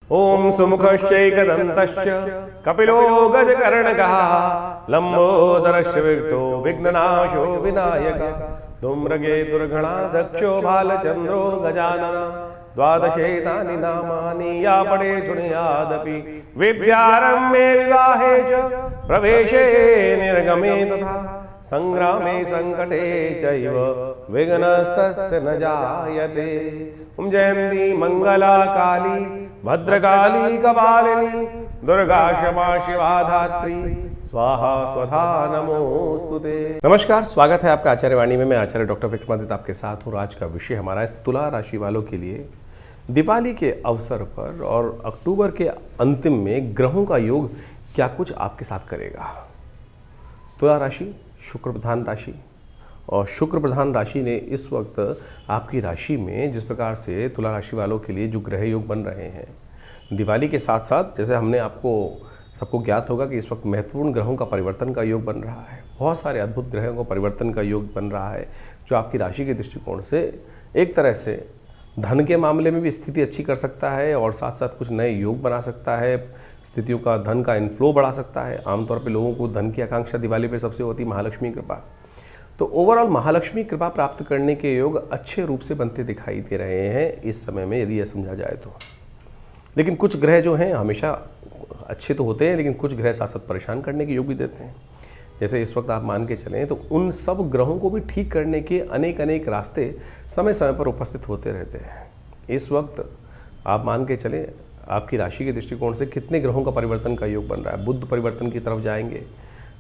ओम सुमुखश्चैकदन्तश्च कपिलो गजकर्णकः लंबोदरश्च विघ्नो विघ्ननाशो विनायकः धूम्रकेतुर्गणाध्यक्षो भालचन्द्रो गजाननः द्वादशेतानि नामानि या पठे शृणुयादपि विद्यारम्भे विवाहे च प्रवेशे निर्गमे तथा संग्रामे संकटे चैव विघ्नस्तस्य न जायते। ओम जयंती मंगला काली भद्रकाली कपालिनी दुर्गा क्षमा शिवा धात्री स्वाहा स्वधा नमोस्तुते। नमस्कार, स्वागत है आपका आचार्यवाणी में। मैं आचार्य डॉक्टर विक्रमादित्य आपके साथ हूँ। आज का विषय हमारा है तुला राशि वालों के लिए दिवाली के अवसर पर और अक्टूबर के अंतिम में ग्रहों का योग क्या कुछ आपके साथ करेगा। तुला राशि शुक्र प्रधान राशि और शुक्र प्रधान राशि ने इस वक्त आपकी राशि में जिस प्रकार से तुला राशि वालों के लिए जो ग्रह योग बन रहे हैं दिवाली के साथ साथ, जैसे हमने आपको सबको ज्ञात होगा कि इस वक्त महत्वपूर्ण ग्रहों का परिवर्तन का योग बन रहा है। बहुत सारे अद्भुत ग्रहों का परिवर्तन का योग बन रहा है जो आपकी राशि के दृष्टिकोण से एक तरह से धन के मामले में भी स्थिति अच्छी कर सकता है और साथ साथ कुछ नए योग बना सकता है। स्थितियों का धन का इनफ्लो बढ़ा सकता है। आमतौर पे लोगों को धन की आकांक्षा दिवाली पे सबसे होती है महालक्ष्मी कृपा। तो ओवरऑल महालक्ष्मी कृपा प्राप्त करने के योग अच्छे रूप से बनते दिखाई दे रहे हैं इस समय में, यदि यह समझा जाए तो। लेकिन कुछ ग्रह जो हैं हमेशा अच्छे तो होते हैं, लेकिन कुछ ग्रह साथ साथ परेशान करने के योग भी देते हैं। जैसे इस वक्त आप मान के चलें तो उन सब ग्रहों को भी ठीक करने के अनेक अनेक रास्ते समय समय पर उपस्थित होते रहते हैं। इस वक्त आप मान के चलें आपकी राशि के दृष्टिकोण से कितने ग्रहों का परिवर्तन का योग बन रहा है। बुध परिवर्तन की तरफ जाएंगे,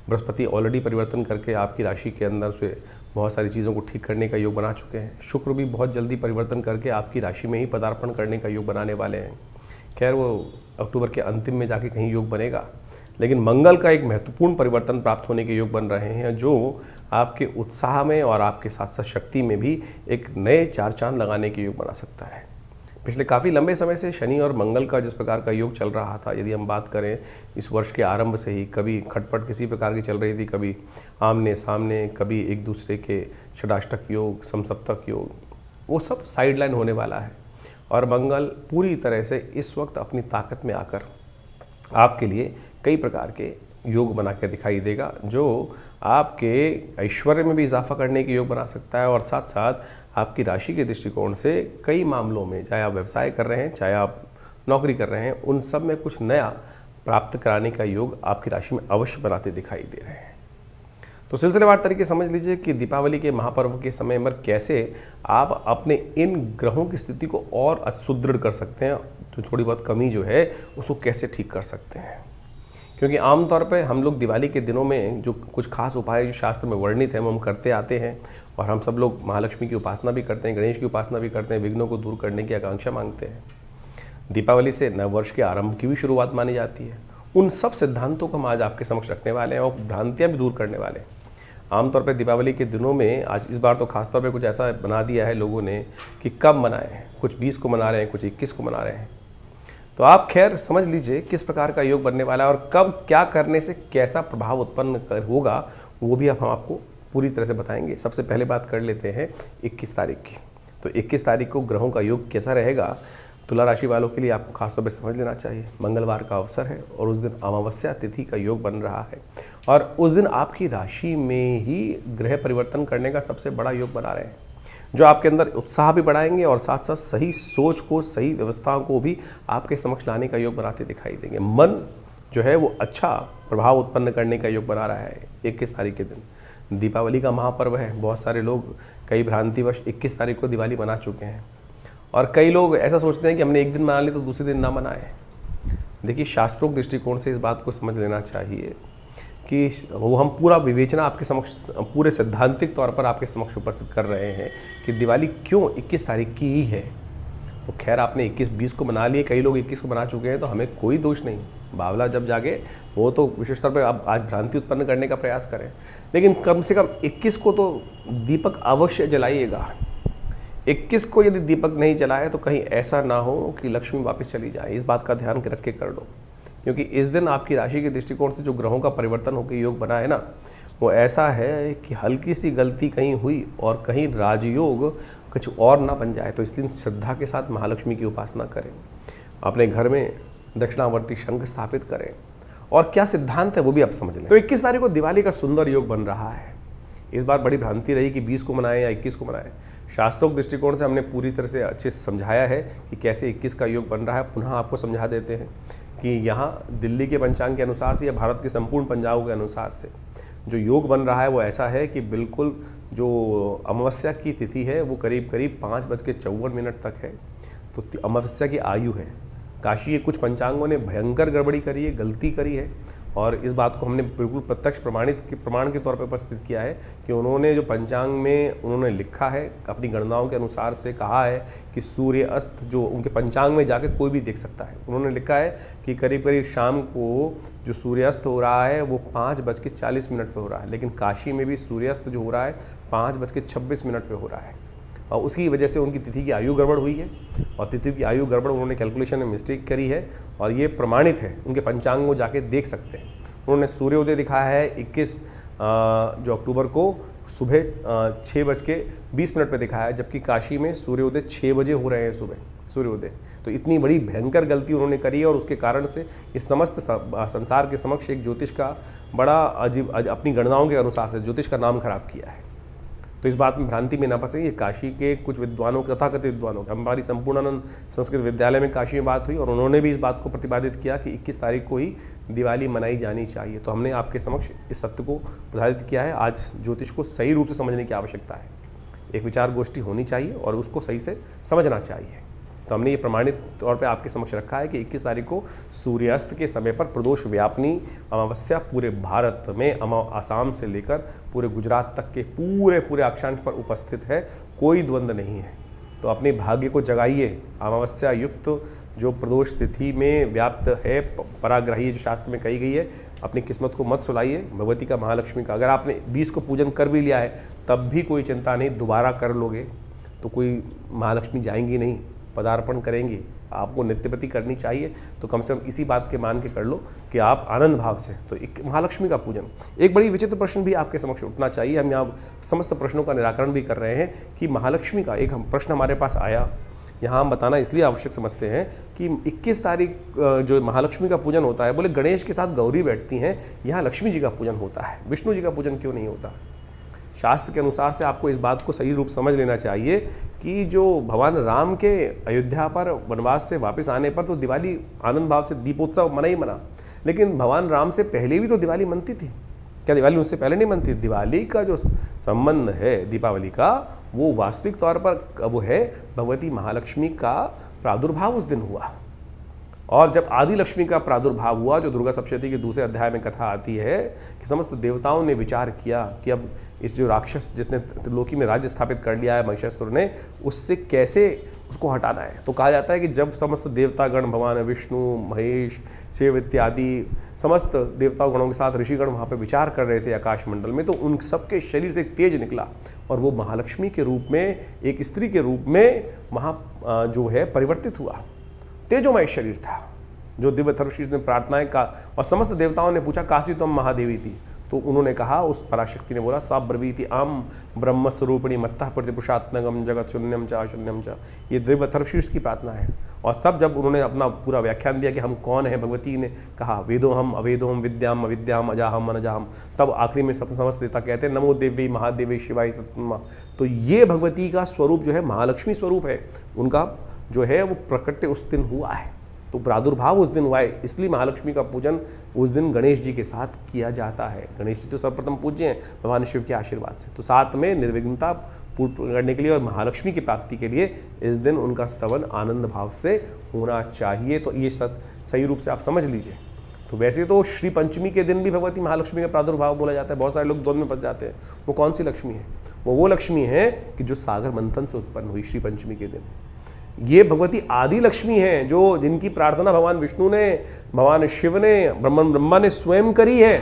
बृहस्पति ऑलरेडी परिवर्तन करके आपकी राशि के अंदर से बहुत सारी चीज़ों को ठीक करने का योग बना चुके हैं। शुक्र भी बहुत जल्दी परिवर्तन करके आपकी राशि में ही पदार्पण करने का योग बनाने वाले हैं। खैर वो अक्टूबर के अंतिम में जाके कहीं योग बनेगा, लेकिन मंगल का एक महत्वपूर्ण परिवर्तन प्राप्त होने के योग बन रहे हैं जो आपके उत्साह में और आपके साथ साथ शक्ति में भी एक नए चार चांद लगाने के योग बना सकता है। पिछले काफ़ी लंबे समय से शनि और मंगल का जिस प्रकार का योग चल रहा था, यदि हम बात करें इस वर्ष के आरंभ से ही, कभी खटपट किसी प्रकार की चल रही थी, कभी आमने सामने, कभी एक दूसरे के षडाष्टक योग, समसप्तक योग, वो सब साइडलाइन होने वाला है। और मंगल पूरी तरह से इस वक्त अपनी ताकत में आकर आपके लिए कई प्रकार के योग बना के दिखाई देगा जो आपके ऐश्वर्य में भी इजाफा करने के योग बना सकता है और साथ साथ आपकी राशि के दृष्टिकोण से कई मामलों में, चाहे आप व्यवसाय कर रहे हैं, चाहे आप नौकरी कर रहे हैं, उन सब में कुछ नया प्राप्त कराने का योग आपकी राशि में अवश्य बनाते दिखाई दे रहे हैं। तो सिलसिलेवार तरीके समझ लीजिए कि दीपावली के महापर्व के समय में कैसे आप अपने इन ग्रहों की स्थिति को और सुदृढ़ कर सकते हैं, तो थोड़ी बहुत कमी जो है उसको कैसे ठीक कर सकते हैं। क्योंकि आमतौर पर हम लोग दिवाली के दिनों में जो कुछ खास उपाय जो शास्त्र में वर्णित हैं वो हम करते आते हैं और हम सब लोग महालक्ष्मी की उपासना भी करते हैं, गणेश की उपासना भी करते हैं, विघ्नों को दूर करने की आकांक्षा मांगते हैं। दीपावली से नव वर्ष के आरंभ की भी शुरुआत मानी जाती है। उन सब सिद्धांतों को हम आज आपके समक्ष रखने वाले हैं और भ्रांतियाँ भी दूर करने वाले हैं। आमतौर पर दीपावली के दिनों में आज इस बार तो खासतौर पे कुछ ऐसा बना दिया है लोगों ने कि कब मनाएं, कुछ 20 को मना रहे हैं, कुछ 21 को मना रहे हैं। तो आप खैर समझ लीजिए किस प्रकार का योग बनने वाला है और कब क्या करने से कैसा प्रभाव उत्पन्न होगा वो भी अब हम आपको पूरी तरह से बताएंगे। सबसे पहले बात कर लेते हैं 21 तारीख की। तो 21 तारीख को ग्रहों का योग कैसा रहेगा तुला राशि वालों के लिए आपको खासतौर पर समझ लेना चाहिए। मंगलवार का अवसर है और उस दिन अमावस्या तिथि का योग बन रहा है और उस दिन आपकी राशि में ही ग्रह परिवर्तन करने का सबसे बड़ा योग बना रहे हैं जो आपके अंदर उत्साह भी बढ़ाएंगे और साथ साथ सही सोच को, सही व्यवस्थाओं को भी आपके समक्ष लाने का योग बनाते दिखाई देंगे। मन जो है वो अच्छा प्रभाव उत्पन्न करने का योग बना रहा है 21 तारीख के दिन। दीपावली का महापर्व है। बहुत सारे लोग कई भ्रांतिवश 21 तारीख को दिवाली मना चुके हैं और कई लोग ऐसा सोचते हैं कि हमने एक दिन मना ली तो दूसरे दिन ना मनाए। देखिए शास्त्रों के दृष्टिकोण से इस बात को समझ लेना चाहिए कि वो हम पूरा विवेचना आपके समक्ष पूरे सैद्धांतिक तौर पर आपके समक्ष उपस्थित कर रहे हैं कि दिवाली क्यों 21 तारीख की ही है। तो खैर आपने 21-20 को मना लिए, कई लोग 21 को मना चुके हैं, तो हमें कोई दोष नहीं। बावला जब जागे वो तो विशेष तौर पर आप आज भ्रांति उत्पन्न करने का प्रयास करें, लेकिन कम से कम 21 को तो दीपक अवश्य जलाइएगा। 21 को यदि दीपक नहीं जलाए तो कहीं ऐसा ना हो कि लक्ष्मी वापस चली जाए। इस बात का ध्यान रख के कर लो, क्योंकि इस दिन आपकी राशि के दृष्टिकोण से जो ग्रहों का परिवर्तन होकर योग बना है ना, वो ऐसा है कि हल्की सी गलती कहीं हुई और कहीं राजयोग कुछ और ना बन जाए। तो इसलिए श्रद्धा के साथ महालक्ष्मी की उपासना करें। अपने घर में दक्षिणावर्ती शंख स्थापित करें। और क्या सिद्धांत है वो भी आप समझ लें। तो 21 तारीख को दिवाली का सुंदर योग बन रहा है। इस बार बड़ी भ्रांति रही कि 20 को मनाएं या 21 को मनाएं। शास्त्रोक्त दृष्टिकोण से हमने पूरी तरह से अच्छे से समझाया है कि कैसे 21 का योग बन रहा है। पुनः आपको समझा देते हैं कि यहाँ दिल्ली के पंचांग के अनुसार से या भारत के संपूर्ण पंचांगों के अनुसार से जो योग बन रहा है वो ऐसा है कि बिल्कुल जो अमावस्या की तिथि है वो करीब करीब 5:54 तक है। तो अमावस्या की आयु है। काशी के कुछ पंचांगों ने भयंकर गड़बड़ी करी है, गलती करी है, और इस बात को हमने बिल्कुल प्रत्यक्ष प्रमाण के तौर पर उपस्थित किया है कि उन्होंने जो पंचांग में उन्होंने लिखा है, अपनी गणनाओं के अनुसार से कहा है कि सूर्य अस्त जो उनके पंचांग में जाके कोई भी देख सकता है। उन्होंने लिखा है कि करीब करीब शाम को जो सूर्यास्त हो रहा है वो 5:40 पे हो रहा है, लेकिन काशी में भी सूर्यास्त जो हो रहा है 5:26 पे हो रहा है। और उसकी वजह से उनकी तिथि की आयु गड़बड़ हुई है, और तिथि की आयु गड़बड़ उन्होंने कैलकुलेशन में मिस्टेक करी है, और ये प्रमाणित है। उनके पंचांग को जाके देख सकते हैं। उन्होंने सूर्योदय दिखाया है 21 जो अक्टूबर को सुबह 6:20 पे दिखाया है, जबकि काशी में सूर्योदय 6 बजे हो रहे हैं सुबह सूर्योदय। तो इतनी बड़ी भयंकर गलती उन्होंने करी है, और उसके कारण से इस समस्त संसार के समक्ष एक ज्योतिष का बड़ा अजीब अपनी गणनाओं के अनुसार से ज्योतिष का नाम खराब किया है। तो इस बात में भ्रांति में ना फंसे। ये काशी के कुछ विद्वानों, तथाकथित विद्वानों, हमारी संपूर्णानंद संस्कृत विद्यालय में काशी में बात हुई, और उन्होंने भी इस बात को प्रतिपादित किया कि 21 तारीख को ही दिवाली मनाई जानी चाहिए। तो हमने आपके समक्ष इस सत्य को प्रतिपादित किया है। आज ज्योतिष को सही रूप से समझने की आवश्यकता है। एक विचार गोष्ठी होनी चाहिए और उसको सही से समझना चाहिए। तो हमने ये प्रमाणित तौर पे आपके समक्ष रखा है कि 21 तारीख को सूर्यास्त के समय पर प्रदोष व्यापनी अमावस्या पूरे भारत में, आसाम से लेकर पूरे गुजरात तक के पूरे अक्षांश पर उपस्थित है। कोई द्वंद्व नहीं है। तो अपने भाग्य को जगाइए। अमावस्या युक्त जो प्रदोष तिथि में व्याप्त है, पराग्रही जो शास्त्र में कही गई है, अपनी किस्मत को मत सुलाइए भगवती का, महालक्ष्मी का। अगर आपने 20 को पूजन कर भी लिया है तब भी कोई चिंता नहीं, दोबारा कर लोगे तो कोई महालक्ष्मी जाएंगी नहीं, पदार्पण करेंगी। आपको नित्यपति करनी चाहिए। तो कम से कम इसी बात के मान के कर लो कि आप आनंद भाव से। तो एक महालक्ष्मी का पूजन। एक बड़ी विचित्र प्रश्न भी आपके समक्ष उठना चाहिए। हम यहाँ समस्त प्रश्नों का निराकरण भी कर रहे हैं कि महालक्ष्मी का एक प्रश्न हमारे पास आया। यहाँ हम बताना इसलिए आवश्यक समझते हैं कि 21 तारीख जो महालक्ष्मी का पूजन होता है, बोले गणेश के साथ गौरी बैठती हैं, यहाँ लक्ष्मी जी का पूजन होता है, विष्णु जी का पूजन क्यों नहीं होता? शास्त्र के अनुसार से आपको इस बात को सही रूप समझ लेना चाहिए कि जो भगवान राम के अयोध्या पर वनवास से वापस आने पर तो दिवाली आनंद भाव से दीपोत्सव मना ही मना, लेकिन भगवान राम से पहले भी तो दिवाली मनती थी। क्या दिवाली उससे पहले नहीं मनती? दिवाली का जो संबंध है दीपावली का, वो वास्तविक तौर पर वो है भगवती महालक्ष्मी का प्रादुर्भाव उस दिन हुआ। और जब आदि लक्ष्मी का प्रादुर्भाव हुआ, जो दुर्गा सप्तशती के दूसरे अध्याय में कथा आती है कि समस्त देवताओं ने विचार किया कि अब इस जो राक्षस जिसने त्रिलोकी में राज्य स्थापित कर लिया है महिषासुर ने, उससे कैसे उसको हटाना है। तो कहा जाता है कि जब समस्त देवतागण, भगवान विष्णु, महेश, शिव इत्यादि समस्त देवताओं गणों के साथ ऋषिगण वहाँ पे विचार कर रहे थे आकाश मंडल में, तो उन सबके शरीर से एक तेज निकला और वो महालक्ष्मी के रूप में, एक स्त्री के रूप में वहाँ जो है परिवर्तित हुआ। तेजोमय शरीर था जो दिव्य थर्वशीष में प्रार्थनाएं का, और समस्त देवताओं ने पूछा काशी तुम महादेवी थी, तो उन्होंने कहा, उस पराशक्ति ने बोला सा ब्रवीति आम ब्रह्म स्वरूपिणी मत्तः प्रतिपुषात्मगम जगत शून्यम च शून्यम च। ये दिव्य थर्वशीष की प्रार्थना है। और सब जब उन्होंने अपना पूरा व्याख्यान दिया कि हम कौन है, भगवती ने कहा वेदो हम अवेदो हम विद्याम अविद्याम अजाहम अनजाहम, तब आखिरी में सब समस्त देवता कहते हैं नमो देवी महादेवी शिवाय सत्मा। तो ये भगवती का स्वरूप जो है महालक्ष्मी स्वरूप है, उनका जो है वो प्रकट उस दिन हुआ है। तो प्रादुर्भाव उस दिन हुआ है, इसलिए महालक्ष्मी का पूजन उस दिन गणेश जी के साथ किया जाता है। गणेश जी तो सर्वप्रथम पूज्य हैं भगवान शिव के आशीर्वाद से, तो साथ में निर्विघ्नता पूर्ण करने के लिए और महालक्ष्मी की प्राप्ति के लिए इस दिन उनका स्तवन आनंद भाव से होना चाहिए। तो ये सही रूप से आप समझ लीजिए। तो वैसे तो श्री पंचमी के दिन भी भगवती महालक्ष्मी का प्रादुर्भाव बोला जाता है। बहुत सारे लोग द्वंद्व में फंस जाते हैं। वो कौन सी लक्ष्मी है? वो लक्ष्मी है कि जो सागर मंथन से उत्पन्न हुई श्री पंचमी के दिन। ये भगवती आदि लक्ष्मी है जो जिनकी प्रार्थना भगवान विष्णु ने, भगवान शिव ने, ब्रह्मा ने स्वयं करी है।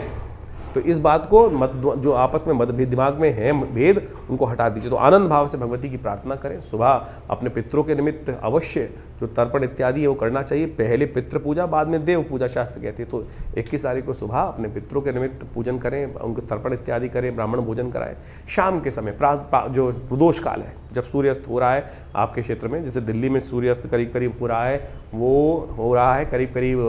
तो इस बात को जो आपस में मतभेद दिमाग में है भेद, उनको हटा दीजिए। तो आनंद भाव से भगवती की प्रार्थना करें। सुबह अपने पितरों के निमित्त अवश्य जो तर्पण इत्यादि है वो करना चाहिए। पहले पितृ पूजा, बाद में देव पूजा शास्त्र कहते हैं। तो 21 तारीख को सुबह अपने पितरों के निमित्त पूजन करें, उनको तर्पण इत्यादि करें, ब्राह्मण भोजन कराएं। शाम के समय जो प्रदोष काल है, जब सूर्यास्त हो रहा है आपके क्षेत्र में, जैसे दिल्ली में सूर्यास्त करीब करीब हो रहा है, वो हो रहा है करीब करीब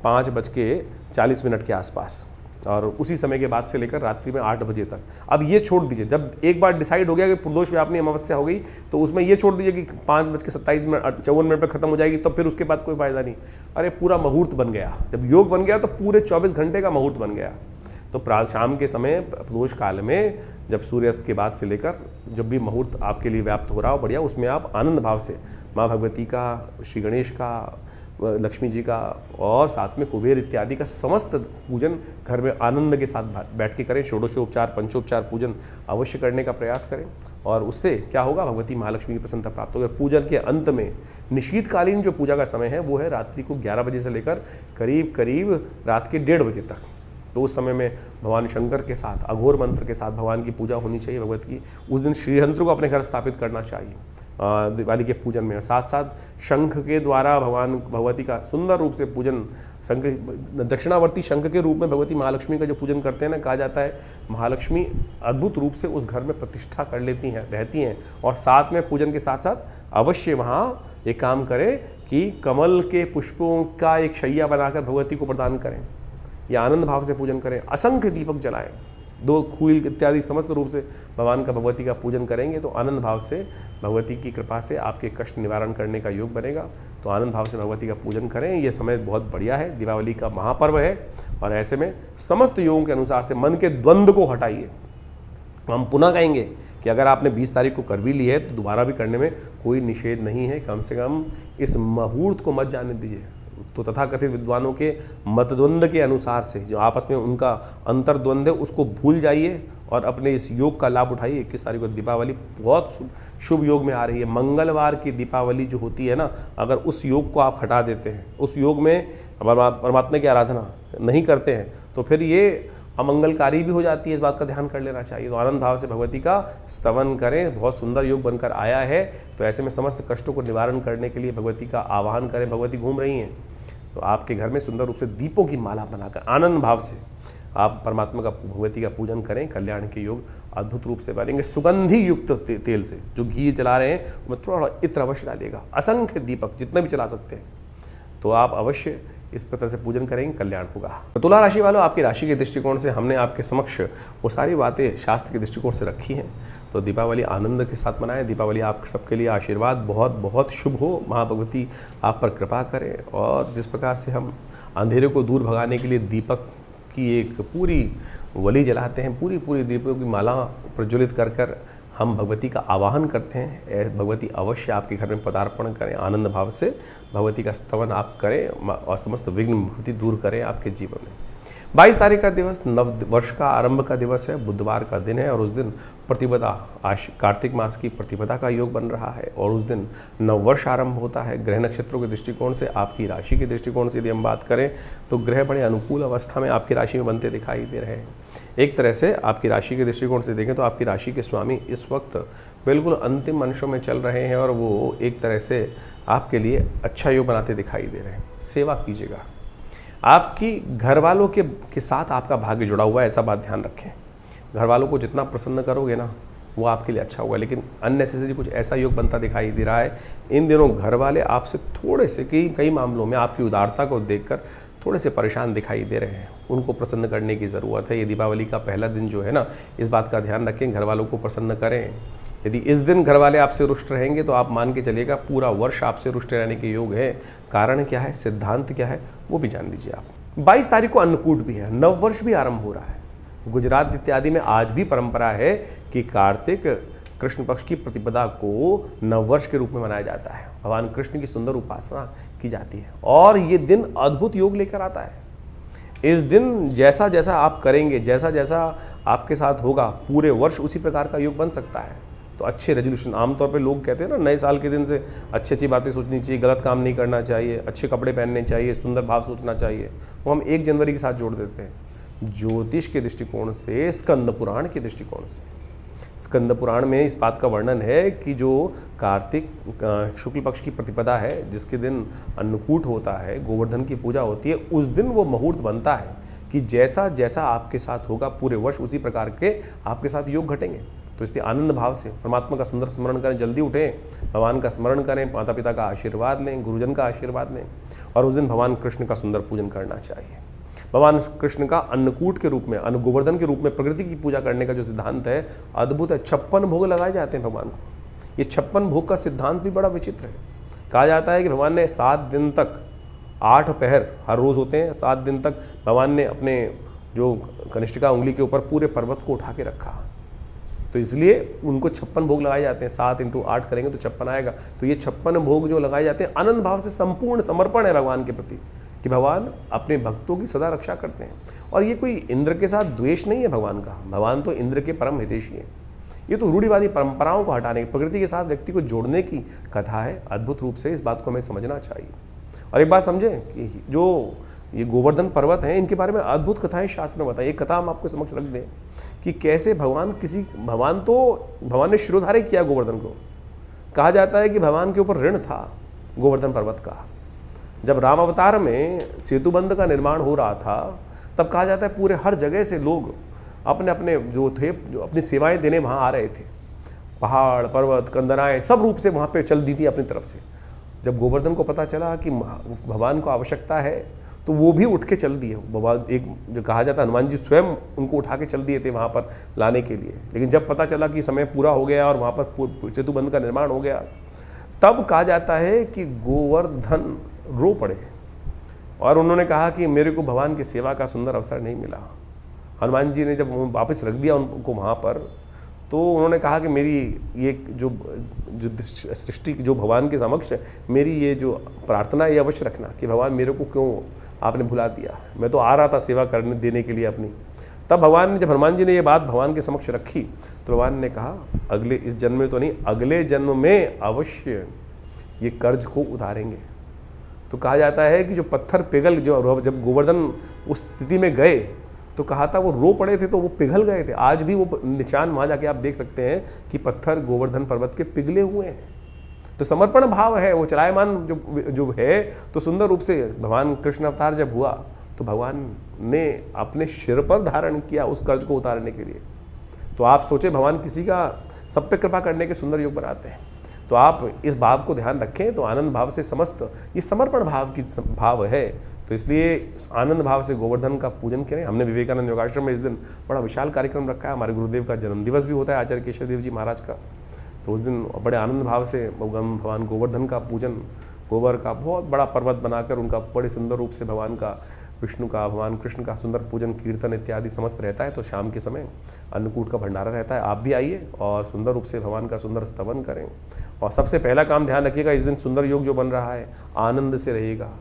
5:40 के आसपास, और उसी समय के बाद से लेकर रात्रि में 8 बजे तक। अब ये छोड़ दीजिए, जब एक बार डिसाइड हो गया कि प्रदोष व्यापनी अमावस्या हो गई, तो उसमें ये छोड़ दीजिए कि 5:57 पर खत्म हो जाएगी, तो फिर उसके बाद कोई फायदा नहीं। अरे पूरा मुहूर्त बन गया, जब योग बन गया तो पूरे 24 घंटे का मुहूर्त बन गया। तो शाम के समय प्रदोष काल में, जब सूर्यास्त के बाद से लेकर जब भी मुहूर्त आपके लिए व्याप्त हो रहा हो बढ़िया, उसमें आप आनंद भाव से माँ भगवती का, श्री गणेश का, लक्ष्मी जी का और साथ में कुबेर इत्यादि का समस्त पूजन घर में आनंद के साथ बैठ के करें। षोडशोपचार, पंचोपचार पूजन अवश्य करने का प्रयास करें, और उससे क्या होगा, भगवती महालक्ष्मी की प्रसन्नता प्राप्त होगी। पूजन के अंत में निशीतकालीन जो पूजा का समय है वो है रात्रि को 11 बजे से लेकर करीब करीब रात के 1:30 बजे तक। तो उस समय में भगवान शंकर के साथ अघोर मंत्र के साथ भगवान की पूजा होनी चाहिए भगवत की। उस दिन श्रीयंत्र को अपने घर स्थापित करना चाहिए दिवाली के पूजन में। साथ साथ शंख के द्वारा भगवती का सुंदर रूप से पूजन, शंख दक्षिणावर्ती शंख के रूप में भगवती महालक्ष्मी का जो पूजन करते हैं ना, कहा जाता है महालक्ष्मी अद्भुत रूप से उस घर में प्रतिष्ठा कर लेती हैं, रहती हैं। और साथ में पूजन के साथ साथ अवश्य वहाँ एक काम करें कि कमल के पुष्पों का एक शैया बनाकर भगवती को प्रदान करें, या आनंद भाव से पूजन करें। असंख्य दीपक जलाएं, 2 खूल इत्यादि समस्त रूप से भगवान का, भगवती का पूजन करेंगे तो आनंद भाव से भगवती की कृपा से आपके कष्ट निवारण करने का योग बनेगा। तो आनंद भाव से भगवती का पूजन करें। ये समय बहुत बढ़िया है, दीपावली का महापर्व है, और ऐसे में समस्त योगों के अनुसार से मन के द्वंद्व को हटाइए। हम पुनः कहेंगे कि अगर आपने 20 तारीख को कर भी ली है तो दोबारा भी करने में कोई निषेध नहीं है। कम से कम इस मुहूर्त को मत जाने दीजिए। तो तथाकथित विद्वानों के मतद्वंद के अनुसार से जो आपस में उनका अंतर्द्वंद है उसको भूल जाइए और अपने इस योग का लाभ उठाइए। 21 तारीख को दीपावली बहुत शुभ योग में आ रही है। मंगलवार की दीपावली जो होती है ना, अगर उस योग को आप हटा देते हैं, उस योग में परमात्मा की आराधना नहीं करते हैं, तो फिर ये अमंगलकारी भी हो जाती है। इस बात का ध्यान कर लेना चाहिए। तो आनंद भाव से भगवती का स्तवन करें। बहुत सुंदर योग बनकर आया है, तो ऐसे में समस्त कष्टों को निवारण करने के लिए भगवती का आवाहन करें। भगवती घूम रही हैं, तो आपके घर में सुंदर रूप से दीपों की माला बनाकर आनंद भाव से आप परमात्मा का, भगवती का पूजन करें। कल्याण के योग अद्भुत रूप से बनेंगे। सुगंधी युक्त तेल से जो घी जला रहे हैं उसमें थोड़ा इत्र अवश्य डालिएगा। असंख्य दीपक जितने भी चला सकते हैं, तो आप अवश्य इस प्रकार से पूजन करेंगे, कल्याण होगा। तो तुला राशि वालों, आपकी राशि के दृष्टिकोण से हमने आपके समक्ष वो सारी बातें शास्त्र के दृष्टिकोण से रखी हैं। तो दीपावली आनंद के साथ मनाएं। दीपावली आप सबके लिए आशीर्वाद बहुत बहुत शुभ हो। माँ भगवती आप पर कृपा करें, और जिस प्रकार से हम अंधेरे को दूर भगाने के लिए दीपक की एक पूरी वली जलाते हैं, पूरी दीपों की माला प्रज्वलित कर कर हम भगवती का आवाहन करते हैं। भगवती अवश्य आपके घर में पदार्पण करें। आनंद भाव से भगवती का स्तवन आप करें और समस्त विघ्न भगवती दूर करें आपके जीवन में। 22 तारीख का दिवस नव वर्ष का आरंभ का दिवस है, बुधवार का दिन है, और उस दिन प्रतिपदा, कार्तिक मास की प्रतिपदा का योग बन रहा है, और उस दिन नव वर्ष आरंभ होता है। ग्रह नक्षत्रों के दृष्टिकोण से, आपकी राशि के दृष्टिकोण से यदि हम बात करें तो ग्रह बड़े अनुकूल अवस्था में आपकी राशि में बनते दिखाई दे रहे हैं। एक तरह से आपकी राशि के दृष्टिकोण से देखें तो आपकी राशि के स्वामी इस वक्त बिल्कुल अंतिम अंशों में चल रहे हैं, और वो एक तरह से आपके लिए अच्छा योग बनाते दिखाई दे रहे हैं। सेवा कीजिएगा। आपकी घर वालों के साथ आपका भाग्य जुड़ा हुआ है, ऐसा बात ध्यान रखें। घर वालों को जितना प्रसन्न करोगे ना, वो आपके लिए अच्छा होगा। लेकिन अननेसेसरी कुछ ऐसा योग बनता दिखाई दे रहा है इन दिनों। घर वाले आपसे थोड़े से कई मामलों में आपकी उदारता को देखकर थोड़े से परेशान दिखाई दे रहे हैं। उनको प्रसन्न करने की ज़रूरत है। ये दीपावली का पहला दिन जो है ना, इस बात का ध्यान रखें, घर वालों को प्रसन्न करें। यदि इस दिन घर वाले आपसे रुष्ट रहेंगे तो आप मान के चलिएगा पूरा वर्ष आपसे रुष्ट रहने के योग है। कारण क्या है, सिद्धांत क्या है, वो भी जान लीजिए आप। 22 तारीख को अन्नकूट भी है, नव वर्ष भी आरंभ हो रहा है। गुजरात इत्यादि में आज भी परंपरा है कि कार्तिक कृष्ण पक्ष की प्रतिपदा को नववर्ष के रूप में मनाया जाता है। भगवान कृष्ण की सुंदर उपासना की जाती है, और ये दिन अद्भुत योग लेकर आता है। इस दिन जैसा जैसा आप करेंगे, जैसा जैसा आपके साथ होगा, पूरे वर्ष उसी प्रकार का योग बन सकता है। तो अच्छे रेजोल्यूशन, आमतौर पे लोग कहते हैं ना, नए साल के दिन से अच्छी बातें सोचनी चाहिए, गलत काम नहीं करना चाहिए, अच्छे कपड़े पहनने चाहिए, सुंदर भाव सोचना चाहिए, वो हम 1 जनवरी के साथ जोड़ देते हैं। ज्योतिष के दृष्टिकोण से, स्कंद पुराण के दृष्टिकोण से। स्कंद पुराण में इस बात का वर्णन है कि जो कार्तिक शुक्ल पक्ष की प्रतिपदा है, जिसके दिन अन्नकूट होता है, गोवर्धन की पूजा होती है, उस दिन वो मुहूर्त बनता है कि जैसा जैसा आपके साथ होगा पूरे वर्ष उसी प्रकार के आपके साथ योग घटेंगे। तो इसलिए आनंद भाव से परमात्मा का सुंदर स्मरण करें, जल्दी उठें, भगवान का स्मरण करें, माता पिता का आशीर्वाद लें, गुरुजन का आशीर्वाद लें, और उस दिन भगवान कृष्ण का सुंदर पूजन करना चाहिए। भगवान कृष्ण का अन्नकूट के रूप में, अन्न गोवर्धन के रूप में प्रकृति की पूजा करने का जो सिद्धांत है अद्भुत है। 56 भोग लगाए जाते हैं भगवान को। ये 56 भोग का सिद्धांत भी बड़ा विचित्र है। कहा जाता है कि भगवान ने 7 दिन तक 8 पहर हर रोज़ होते हैं, 7 दिन तक भगवान ने अपने जो कनिष्ठिका उंगली के ऊपर पूरे पर्वत को उठा के रखा। तो इसलिए उनको 56 भोग लगाए जाते हैं। 7 × 8 करेंगे तो 56 आएगा। तो ये 56 भोग जो लगाए जाते हैं आनंद भाव से संपूर्ण समर्पण है भगवान के प्रति, कि भगवान अपने भक्तों की सदा रक्षा करते हैं। और ये कोई इंद्र के साथ द्वेष नहीं है भगवान का। भगवान तो इंद्र के परम हितैषी हैं। ये तो रूढ़िवादी परंपराओं को हटाने, प्रकृति के साथ व्यक्ति को जोड़ने की कथा है। अद्भुत रूप से इस बात को हमें समझना चाहिए। और एक बात समझें कि जो ये गोवर्धन पर्वत हैं, इनके बारे में अद्भुत कथाएं शास्त्र में बताएं। एक कथा हम आपको समक्ष रख दें कि कैसे भगवान ने शिरोधार्य किया गोवर्धन को। कहा जाता है कि भगवान के ऊपर ऋण था गोवर्धन पर्वत का। जब राम अवतार में सेतुबंध का निर्माण हो रहा था, तब कहा जाता है पूरे हर जगह से लोग अपने अपने जो अपनी सेवाएं देने वहाँ आ रहे थे। पहाड़, पर्वत, कंदराएं सब रूप से वहाँ पे चल दी थी अपनी तरफ से। जब गोवर्धन को पता चला कि भगवान को आवश्यकता है, तो वो भी उठ के चल दिए। भगवान एक जो कहा जाता है हनुमान जी स्वयं उनको उठा के चल दिए थे वहाँ पर लाने के लिए। लेकिन जब पता चला कि समय पूरा हो गया और वहाँ पर सेतुबंध का निर्माण हो गया, तब कहा जाता है कि गोवर्धन रो पड़े और उन्होंने कहा कि मेरे को भगवान की सेवा का सुंदर अवसर नहीं मिला। हनुमान जी ने जब वापस रख दिया उनको वहाँ पर, तो उन्होंने कहा कि मेरी ये जो सृष्टि जो भगवान के समक्ष मेरी ये जो प्रार्थना ये अवश्य रखना कि भगवान मेरे को क्यों आपने भुला दिया, मैं तो आ रहा था सेवा करने देने के लिए अपनी। तब भगवान ने, जब हनुमान जी ने ये बात भगवान के समक्ष रखी, तो भगवान ने कहा अगले इस जन्म में तो नहीं, अगले जन्म में अवश्य ये कर्ज को उतारेंगे। तो कहा जाता है कि जो पत्थर पिघल, जो जब गोवर्धन उस स्थिति में गए तो कहा था वो रो पड़े थे तो वो पिघल गए थे। आज भी वो निशान वहाँ जाके आप देख सकते हैं कि पत्थर गोवर्धन पर्वत के पिघले हुए हैं। तो समर्पण भाव है, वो चलायमान जो है। तो सुंदर रूप से भगवान कृष्ण अवतार जब हुआ तो भगवान ने अपने सिर पर धारण किया उस कर्ज को उतारने के लिए। तो आप सोचे भगवान किसी का सब पे कृपा करने के सुंदर योग बनाते हैं। तो आप इस भाव को ध्यान रखें। तो आनंद भाव से समस्त ये समर्पण भाव की भाव है। तो इसलिए आनंद भाव से गोवर्धन का पूजन करें। हमने विवेकानंद योगाश्रम में इस दिन बड़ा विशाल कार्यक्रम रखा है। हमारे गुरुदेव का जन्मदिवस भी होता है, आचार्य केशव देव जी महाराज का। तो उस दिन बड़े आनंद भाव से भगवान गोवर्धन का पूजन, गोबर का बहुत बड़ा पर्वत बनाकर उनका बड़े सुंदर रूप से भगवान का, विष्णु का, भगवान कृष्ण का सुंदर पूजन, कीर्तन इत्यादि समस्त रहता है। तो शाम के समय अन्नकूट का भंडारा रहता है। आप भी आइए और सुंदर रूप से भगवान का सुंदर स्तवन करें। और सबसे पहला काम ध्यान रखिएगा, इस दिन सुंदर योग जो बन रहा है आनंद से रहेगा,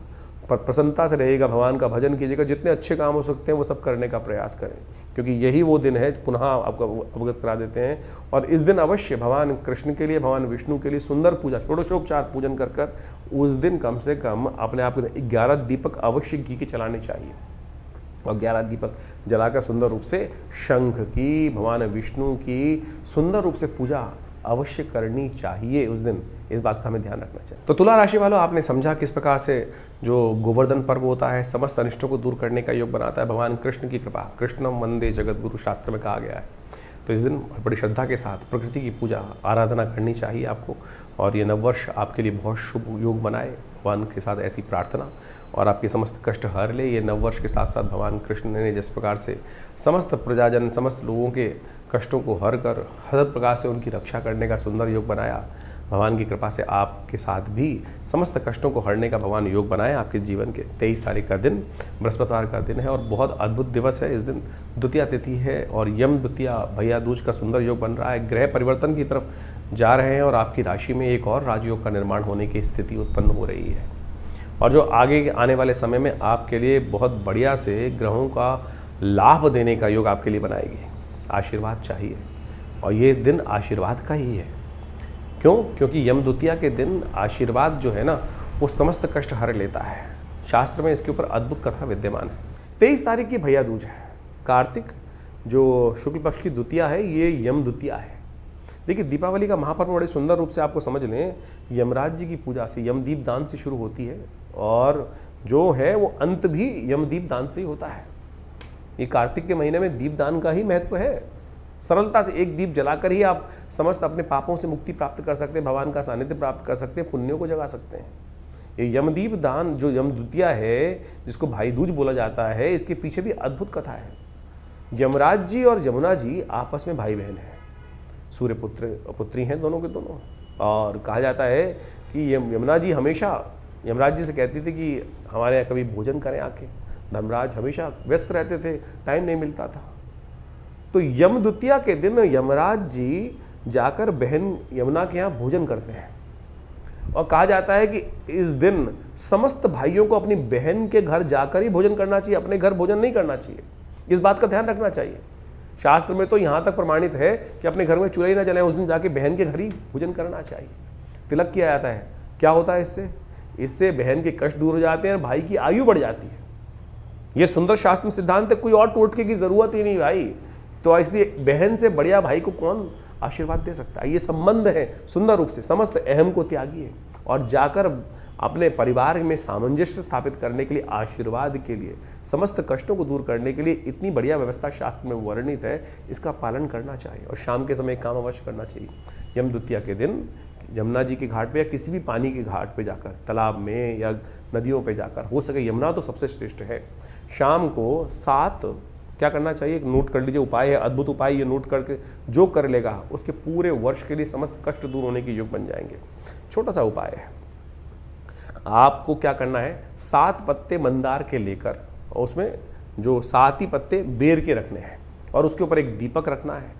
प्रसन्नता से रहेगा, भगवान का भजन कीजिएगा। जितने अच्छे काम हो सकते हैं वो सब करने का प्रयास करें, क्योंकि यही वो दिन है। पुनः आपको अवगत करा देते हैं। और इस दिन अवश्य भगवान कृष्ण के लिए, भगवान विष्णु के लिए सुंदर पूजा, षोडशोपचार पूजन कर उस दिन कम से कम अपने आप को 11 दीपक अवश्य घी के चलाने चाहिए। और 11 दीपक जलाकर सुंदर रूप से शंख की, भगवान विष्णु की सुंदर रूप से पूजा अवश्य करनी चाहिए उस दिन। इस बात का हमें ध्यान रखना चाहिए। तो तुला राशि वालों, आपने समझा किस प्रकार से जो गोवर्धन पर्व होता है समस्त अनिष्टों को दूर करने का योग बनाता है। भगवान कृष्ण की कृपा, कृष्णम वंदे जगत गुरु शास्त्र में कहा गया है। तो इस दिन बड़ी श्रद्धा के साथ प्रकृति की पूजा आराधना करनी चाहिए आपको। और ये नववर्ष आपके लिए बहुत शुभ योग बनाए, भगवान के साथ ऐसी प्रार्थना, और आपके समस्त कष्ट हर ले। ये नववर्ष के साथ साथ भगवान कृष्ण ने जिस प्रकार से समस्त प्रजाजन, समस्त लोगों के कष्टों को हर कर हर प्रकार से उनकी रक्षा करने का सुंदर योग बनाया, भगवान की कृपा से आपके साथ भी समस्त कष्टों को हरने का भगवान योग बनाया आपके जीवन के। 23 तारीख का दिन बृहस्पतिवार का दिन है और बहुत अद्भुत दिवस है। इस दिन द्वितीया तिथि है और यम द्वितीया भैया दूज का सुंदर योग बन रहा है। ग्रह परिवर्तन की तरफ जा रहे हैं और आपकी राशि में एक और राजयोग का निर्माण होने की स्थिति उत्पन्न हो रही है। और जो आगे आने वाले समय में आपके लिए बहुत बढ़िया से ग्रहों का लाभ देने का योग आपके लिए बनाएगी। आशीर्वाद चाहिए और ये दिन आशीर्वाद का ही है। क्यों? क्योंकि यम द्वितीया के दिन आशीर्वाद जो है ना वो समस्त कष्ट हर लेता है। शास्त्र में इसके ऊपर अद्भुत कथा विद्यमान है। 23 तारीख की भैया दूज है कार्तिक जो शुक्ल पक्ष की द्वितीया है, ये यम द्वितीया है। देखिए, दीपावली का महापर्व बड़े सुंदर रूप से आपको समझ लें, यमराज जी की पूजा से, यमदीप दान से शुरू होती है और जो है वो अंत भी यमदीप दान से ही होता है। ये कार्तिक के महीने में दीपदान का ही महत्व है। सरलता से एक दीप जलाकर ही आप समस्त अपने पापों से मुक्ति प्राप्त कर सकते हैं, भगवान का सानिध्य प्राप्त कर सकते हैं, पुण्यों को जगा सकते हैं। ये यमदीप दान जो यम द्वितीया है, जिसको भाई दूज बोला जाता है, इसके पीछे भी अद्भुत कथा है। यमराज जी और यमुना जी आपस में भाई बहन हैं, सूर्य पुत्र पुत्री हैं दोनों के दोनों। और कहा जाता है कि यमुना जी हमेशा यमराज जी से कहती थी कि हमारे यहाँ कभी भोजन करें आके। धर्मराज हमेशा व्यस्त रहते थे, टाइम नहीं मिलता था। तो यम द्वितीया के दिन यमराज जी जाकर बहन यमुना के यहाँ भोजन करते हैं और कहा जाता है कि इस दिन समस्त भाइयों को अपनी बहन के घर जाकर ही भोजन करना चाहिए, अपने घर भोजन नहीं करना चाहिए। इस बात का ध्यान रखना चाहिए। शास्त्र में तो यहाँ तक प्रमाणित है कि अपने घर में चूल्हा ही ना जलाएं, उस दिन जाके बहन के घर ही भोजन करना चाहिए। तिलक किया जाता है। क्या होता है इससे? इससे बहन के कष्ट दूर हो जाते हैं और भाई की आयु बढ़ जाती है। ये सुंदर शास्त्र में सिद्धांत है, कोई और टोटके की जरूरत ही नहीं भाई। तो इसलिए बहन से बढ़िया भाई को कौन आशीर्वाद दे सकता है? ये संबंध है सुंदर रूप से, समस्त अहम को त्यागिए और जाकर अपने परिवार में सामंजस्य स्थापित करने के लिए, आशीर्वाद के लिए, समस्त कष्टों को दूर करने के लिए इतनी बढ़िया व्यवस्था शास्त्र में वर्णित है, इसका पालन करना चाहिए। और शाम के समय काम अवश्य करना चाहिए। यम द्वितीया के दिन यमुना जी के घाट पे या किसी भी पानी के घाट पे जाकर, तालाब में या नदियों पे जाकर, हो सके यमुना तो सबसे श्रेष्ठ है, शाम को 7 क्या करना चाहिए, एक नोट कर लीजिए, उपाय है, अद्भुत उपाय। ये नोट करके जो कर लेगा उसके पूरे वर्ष के लिए समस्त कष्ट दूर होने के योग बन जाएंगे। छोटा सा उपाय है। आपको क्या करना है, 7 पत्ते मंदार के लेकर और उसमें जो 7 ही पत्ते बेर के रखने हैं और उसके ऊपर एक दीपक रखना है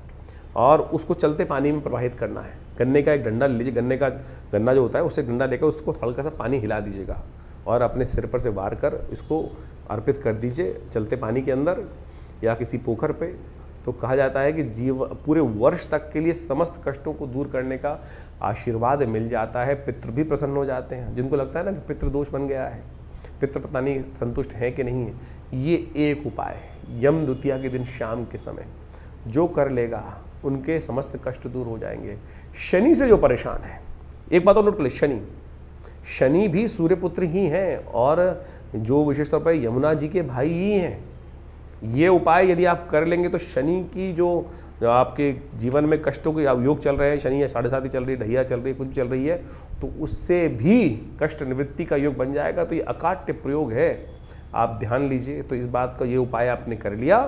और उसको चलते पानी में प्रवाहित करना है। गन्ने का एक डंडा लीजिए, गन्ना जो होता है उससे डंडा लेकर उसको हल्का सा पानी हिला दीजिएगा और अपने सिर पर से वार कर इसको अर्पित कर दीजिए चलते पानी के अंदर या किसी पोखर पे। तो कहा जाता है कि पूरे वर्ष तक के लिए समस्त कष्टों को दूर करने का आशीर्वाद मिल जाता है। पितृ भी प्रसन्न हो जाते हैं। जिनको लगता है ना कि पितृदोष बन गया है, पितृ पता नहीं संतुष्ट हैं कि नहीं है, ये एक उपाय है। यम द्वितीया के दिन शाम के समय जो कर लेगा उनके समस्त कष्ट दूर हो जाएंगे। शनि से जो परेशान है, एक बात और नोट कर ले, शनि भी सूर्यपुत्र ही हैं और जो विशेष तौर पर यमुना जी के भाई ही हैं। ये उपाय यदि आप कर लेंगे तो शनि की जो आपके जीवन में कष्टों के योग चल रहे हैं, शनि 7.5 चल रही है, ढैया चल रही है, कुछ भी चल रही है, तो उससे भी कष्ट निवृत्ति का योग बन जाएगा। तो ये अकाट्य प्रयोग है, आप ध्यान लीजिए। तो इस बात का ये उपाय आपने कर लिया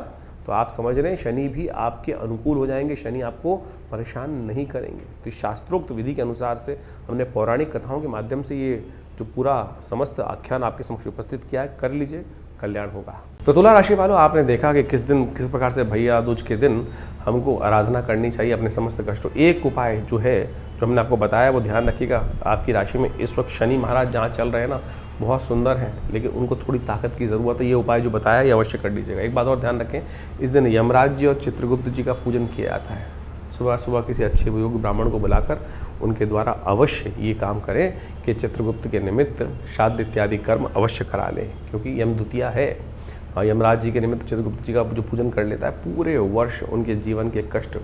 तो आप समझ रहे हैं शनि भी आपके अनुकूल हो जाएंगे, शनि आपको परेशान नहीं करेंगे। तो शास्त्रोक्त विधि के अनुसार से हमने पौराणिक कथाओं के माध्यम से ये जो पूरा समस्त आख्यान आपके समक्ष उपस्थित किया है, कर लीजिए, कल्याण होगा। तो तुला राशि वालों, आपने देखा कि किस प्रकार से भैया दूज के दिन हमको आराधना करनी चाहिए अपने समस्त कष्टों। एक उपाय जो है, जो हमने आपको बताया, वो ध्यान रखिएगा। आपकी राशि में इस वक्त शनि महाराज जहाँ चल रहे हैं ना, बहुत सुंदर हैं, लेकिन उनको थोड़ी ताकत की ज़रूरत है। ये उपाय जो बताया ये अवश्य कर लीजिएगा। एक बात और ध्यान रखें, इस दिन यमराज जी और चित्रगुप्त जी का पूजन किया जाता है। सुबह सुबह किसी अच्छे योगी ब्राह्मण को बुलाकर उनके द्वारा अवश्य ये काम करें कि चित्रगुप्त के निमित्त श्राद्ध इत्यादि कर्म अवश्य करा लें, क्योंकि यम द्वितीया है। यमराज जी के निमित्त चित्रगुप्त जी का जो पूजन कर लेता है, पूरे वर्ष उनके जीवन के कष्ट,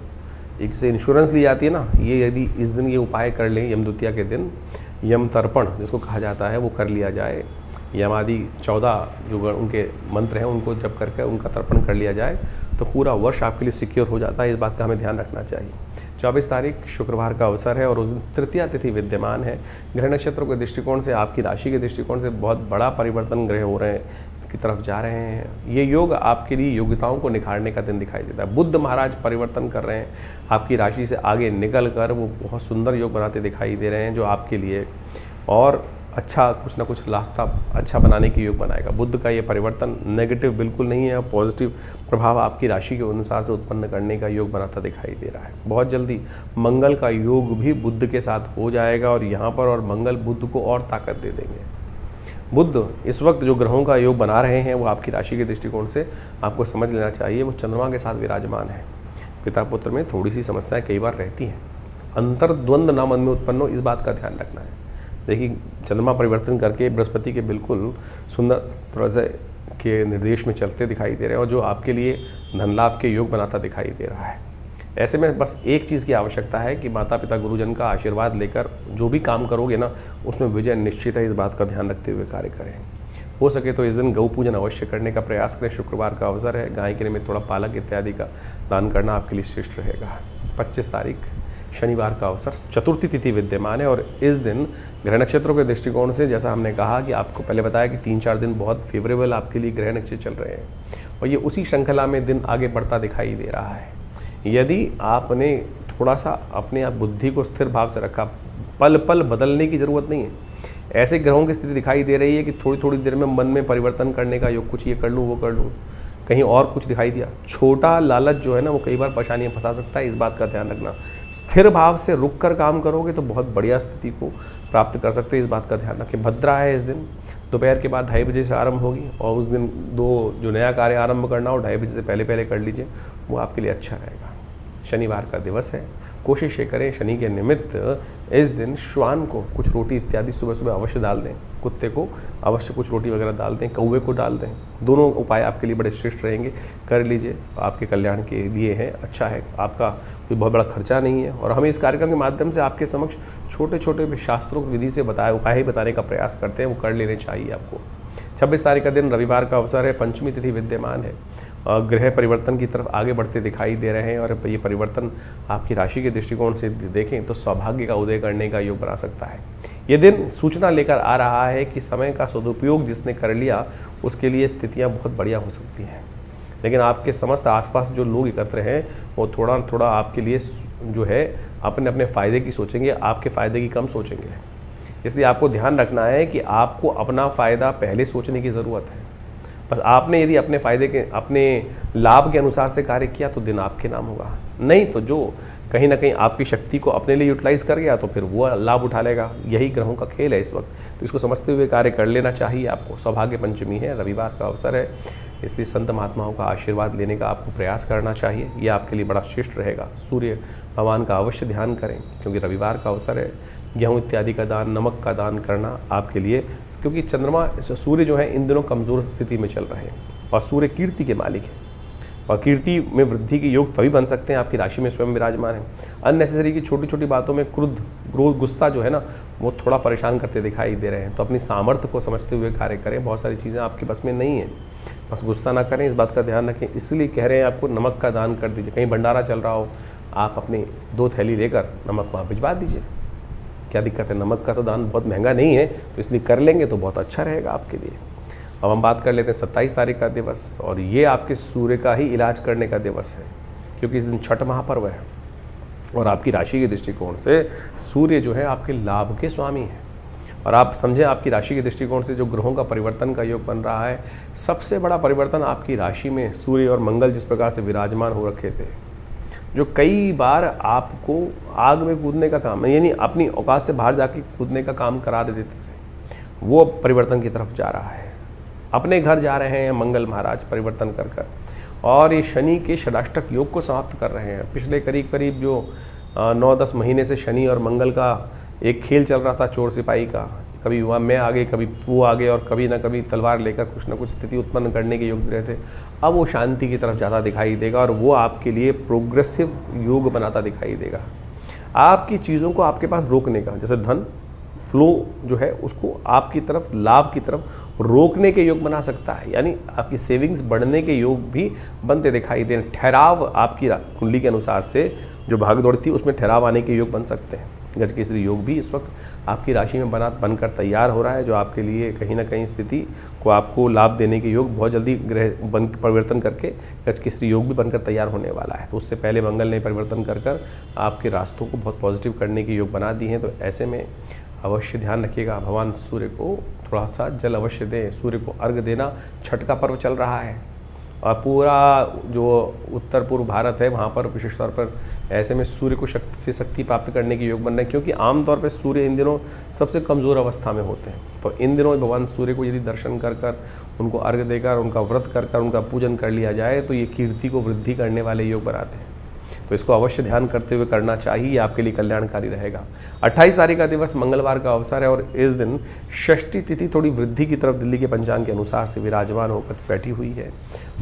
एक जैसे इंश्योरेंस ली जाती है ना, ये यदि इस दिन ये उपाय कर लें, यम द्वितीया के दिन यम तर्पण जिसको कहा जाता है वो कर लिया जाए, यमादि 14 जो उनके मंत्र हैं उनको जप करके उनका तर्पण कर लिया जाए, तो पूरा वर्ष आपके लिए सिक्योर हो जाता है। इस बात का हमें ध्यान रखना चाहिए। 24 तारीख शुक्रवार का अवसर है और उस दिन तृतीया तिथि विद्यमान है। ग्रह नक्षत्रों के दृष्टिकोण से, आपकी राशि के दृष्टिकोण से बहुत बड़ा परिवर्तन ग्रह हो रहे हैं, की तरफ जा रहे हैं। ये योग आपके लिए योग्यताओं को निखारने का दिन दिखाई देता है। बुद्ध महाराज परिवर्तन कर रहे हैं, आपकी राशि से आगे निकल कर वो बहुत सुंदर योग बनाते दिखाई दे रहे हैं, जो आपके लिए और अच्छा कुछ ना कुछ रास्ता अच्छा बनाने की योग बनाएगा। बुद्ध का ये परिवर्तन नेगेटिव बिल्कुल नहीं है, पॉजिटिव प्रभाव आपकी राशि के अनुसार से उत्पन्न करने का योग बनाता दिखाई दे रहा है। बहुत जल्दी मंगल का योग भी बुद्ध के साथ हो जाएगा और यहाँ पर और मंगल बुद्ध को और ताकत दे देंगे। बुद्ध इस वक्त जो ग्रहों का योग बना रहे हैं वो आपकी राशि के दृष्टिकोण से आपको समझ लेना चाहिए, वो चंद्रमा के साथ विराजमान है। पिता पुत्र में थोड़ी सी समस्याएं कई बार रहती हैं, अंतर्द्वंद ना मन में उत्पन्न हो, इस बात का ध्यान रखना है। देखिए चंद्रमा परिवर्तन करके बृहस्पति के बिल्कुल सुंदर थोड़ा सा के निर्देश में चलते दिखाई दे रहे हैं और जो आपके लिए धन लाभ के योग बनाता दिखाई दे रहा है। ऐसे में बस एक चीज़ की आवश्यकता है कि माता पिता गुरुजन का आशीर्वाद लेकर जो भी काम करोगे ना उसमें विजय निश्चित है। इस बात का ध्यान रखते हुए कार्य करें। हो सके तो इस दिन गौ पूजन अवश्य करने का प्रयास करें। शुक्रवार का अवसर है, गाय के निमित्त थोड़ा पालक इत्यादि का दान करना आपके लिए श्रेष्ठ रहेगा। 25 तारीख शनिवार का अवसर, चतुर्थी तिथि विद्यमान है और इस दिन ग्रह नक्षत्रों के दृष्टिकोण से जैसा हमने कहा कि आपको पहले बताया कि 3-4 दिन बहुत फेवरेबल आपके लिए ग्रह नक्षत्र चल रहे हैं और ये उसी श्रृंखला में दिन आगे बढ़ता दिखाई दे रहा है। यदि आपने थोड़ा सा अपने आप बुद्धि को स्थिर भाव से रखा, पल पल बदलने की ज़रूरत नहीं है। ऐसे ग्रहों की स्थिति दिखाई दे रही है कि थोड़ी थोड़ी देर में मन में परिवर्तन करने का योग, कुछ ये कर लूँ वो कर लूँ, कहीं और कुछ दिखाई दिया। छोटा लालच जो है ना वो कई बार परेशानियाँ फंसा सकता है, इस बात का ध्यान रखना। स्थिर भाव से रुक कर काम करोगे तो बहुत बढ़िया स्थिति को प्राप्त कर सकते हो, इस बात का ध्यान रखें। भद्रा है इस दिन, दोपहर के बाद 2:30 बजे से आरंभ होगी और उस दिन जो नया कार्य आरंभ करना हो 2:30 बजे से पहले पहले कर लीजिए, वो आपके लिए अच्छा रहेगा। शनिवार का दिवस है, कोशिश ये करें शनि के निमित्त इस दिन श्वान को कुछ रोटी इत्यादि सुबह सुबह अवश्य डाल दें, कुत्ते को अवश्य कुछ रोटी वगैरह डाल दें, कौवे को डाल दें। दोनों उपाय आपके लिए बड़े श्रेष्ठ रहेंगे, कर लीजिए, आपके कल्याण के लिए है, अच्छा है, आपका कोई बहुत बड़ा खर्चा नहीं है। और हम इस कार्यक्रम के माध्यम से आपके समक्ष छोटे छोटे शास्त्रोक्त विधि से बताए उपाय बताने का प्रयास करते हैं, वो कर लेने चाहिए आपको। 26 तारीख का दिन रविवार का अवसर है, पंचमी तिथि विद्यमान है, ग्रह परिवर्तन की तरफ आगे बढ़ते दिखाई दे रहे हैं और ये परिवर्तन आपकी राशि के दृष्टिकोण से देखें तो सौभाग्य का उदय करने का योग बना सकता है। ये दिन सूचना लेकर आ रहा है कि समय का सदुपयोग जिसने कर लिया उसके लिए स्थितियां बहुत बढ़िया हो सकती हैं, लेकिन आपके समस्त आसपास जो लोग एकत्र हैं वो थोड़ा थोड़ा आपके लिए जो है अपने अपने फ़ायदे की सोचेंगे, आपके फ़ायदे की कम सोचेंगे। इसलिए आपको ध्यान रखना है कि आपको अपना फ़ायदा पहले सोचने की ज़रूरत है। बस आपने यदि अपने फ़ायदे के, अपने लाभ के अनुसार से कार्य किया तो दिन आपके नाम होगा, नहीं तो जो कहीं ना कहीं आपकी शक्ति को अपने लिए यूटिलाइज कर गया तो फिर वो लाभ उठा लेगा। यही ग्रहों का खेल है इस वक्त, तो इसको समझते हुए कार्य कर लेना चाहिए आपको। सौभाग्य पंचमी है, रविवार का अवसर है, इसलिए संत महात्माओं का आशीर्वाद लेने का आपको प्रयास करना चाहिए, ये आपके लिए बड़ा श्रेष्ठ रहेगा। सूर्य भगवान का अवश्य ध्यान करें क्योंकि रविवार का अवसर है। गेहूँ इत्यादि का दान, नमक का दान करना आपके लिए, क्योंकि चंद्रमा सूर्य जो है इन दिनों कमज़ोर स्थिति में चल रहे हैं और सूर्य कीर्ति के मालिक है और कीर्ति में वृद्धि के योग तभी बन सकते हैं आपकी राशि में स्वयं विराजमान है। अननेसेसरी की छोटी छोटी बातों में क्रोध गुस्सा जो है ना वो थोड़ा परेशान करते दिखाई दे रहे हैं, तो अपनी सामर्थ्य को समझते हुए कार्य करें। बहुत सारी चीज़ें आपके बस में नहीं है, बस गुस्सा ना करें, इस बात का ध्यान रखें। इसलिए कह रहे हैं आपको नमक का दान कर दीजिए। कहीं भंडारा चल रहा हो, आप अपनी 2 थैली लेकर नमक वहाँ भिजवा दीजिए, क्या दिक्कत है। नमक का तो दान बहुत महंगा नहीं है, तो इसलिए कर लेंगे तो बहुत अच्छा रहेगा आपके लिए। अब हम बात कर लेते हैं 27 तारीख का दिवस, और ये आपके सूर्य का ही इलाज करने का दिवस है क्योंकि इस दिन छठ महापर्व है और आपकी राशि के दृष्टिकोण से सूर्य जो है आपके लाभ के स्वामी है। और आप समझें आपकी राशि के दृष्टिकोण से जो ग्रहों का परिवर्तन का योग बन रहा है, सबसे बड़ा परिवर्तन आपकी राशि में सूर्य और मंगल जिस प्रकार से विराजमान हो रखे थे, जो कई बार आपको आग में कूदने का काम, यानी अपनी औकात से बाहर जाके कूदने का काम करा देते थे, वो परिवर्तन की तरफ जा रहा है। अपने घर जा रहे हैं मंगल महाराज परिवर्तन कर कर, और ये शनि के षडाष्टक योग को समाप्त कर रहे हैं। पिछले करीब करीब जो 9-10 महीने से शनि और मंगल का एक खेल चल रहा था, चोर सिपाही का, कभी वहाँ मैं आगे कभी वो आगे, और कभी ना कभी तलवार लेकर कुछ ना कुछ स्थिति उत्पन्न करने के योग रहे थे, अब वो शांति की तरफ ज़्यादा दिखाई देगा और वो आपके लिए प्रोग्रेसिव योग बनाता दिखाई देगा। आपकी चीज़ों को आपके पास रोकने का, जैसे धन फ्लो जो है उसको आपकी तरफ, लाभ की तरफ रोकने के योग बना सकता है, यानी आपकी सेविंग्स बढ़ने के योग भी बनते दिखाई दे। ठहराव आपकी कुंडली के अनुसार से जो भागदौड़ थी उसमें ठहराव आने के योग बन सकते हैं। गजकेसरी योग भी इस वक्त आपकी राशि में बनकर तैयार हो रहा है, जो आपके लिए कहीं ना कहीं स्थिति को आपको लाभ देने के योग बहुत जल्दी ग्रह परिवर्तन करके गजकेसरी योग भी बनकर तैयार होने वाला है। तो उससे पहले मंगल ने परिवर्तन कर आपके रास्तों को बहुत पॉजिटिव करने के योग बना दिए हैं। तो ऐसे में अवश्य ध्यान रखिएगा, भगवान सूर्य को थोड़ा सा जल अवश्य दें। सूर्य को अर्घ देना, छठ का पर्व चल रहा है और पूरा जो उत्तर पूर्व भारत है वहाँ पर विशेष तौर पर ऐसे में सूर्य को शक्ति से शक्ति प्राप्त करने के योग बन रहे हैं, क्योंकि आमतौर पर सूर्य इन दिनों सबसे कमज़ोर अवस्था में होते हैं। तो इन दिनों भगवान सूर्य को यदि दर्शन कर उनको अर्घ देकर, उनका व्रत कर उनका पूजन कर लिया जाए तो ये कीर्ति को वृद्धि करने वाले योग बनाते हैं। तो इसको अवश्य ध्यान करते हुए करना चाहिए, आपके लिए कल्याणकारी रहेगा। 28 तारीख का दिवस मंगलवार का अवसर है और इस दिन षष्ठी तिथि थोड़ी वृद्धि की तरफ दिल्ली के पंचांग के अनुसार से विराजमान होकर बैठी हुई है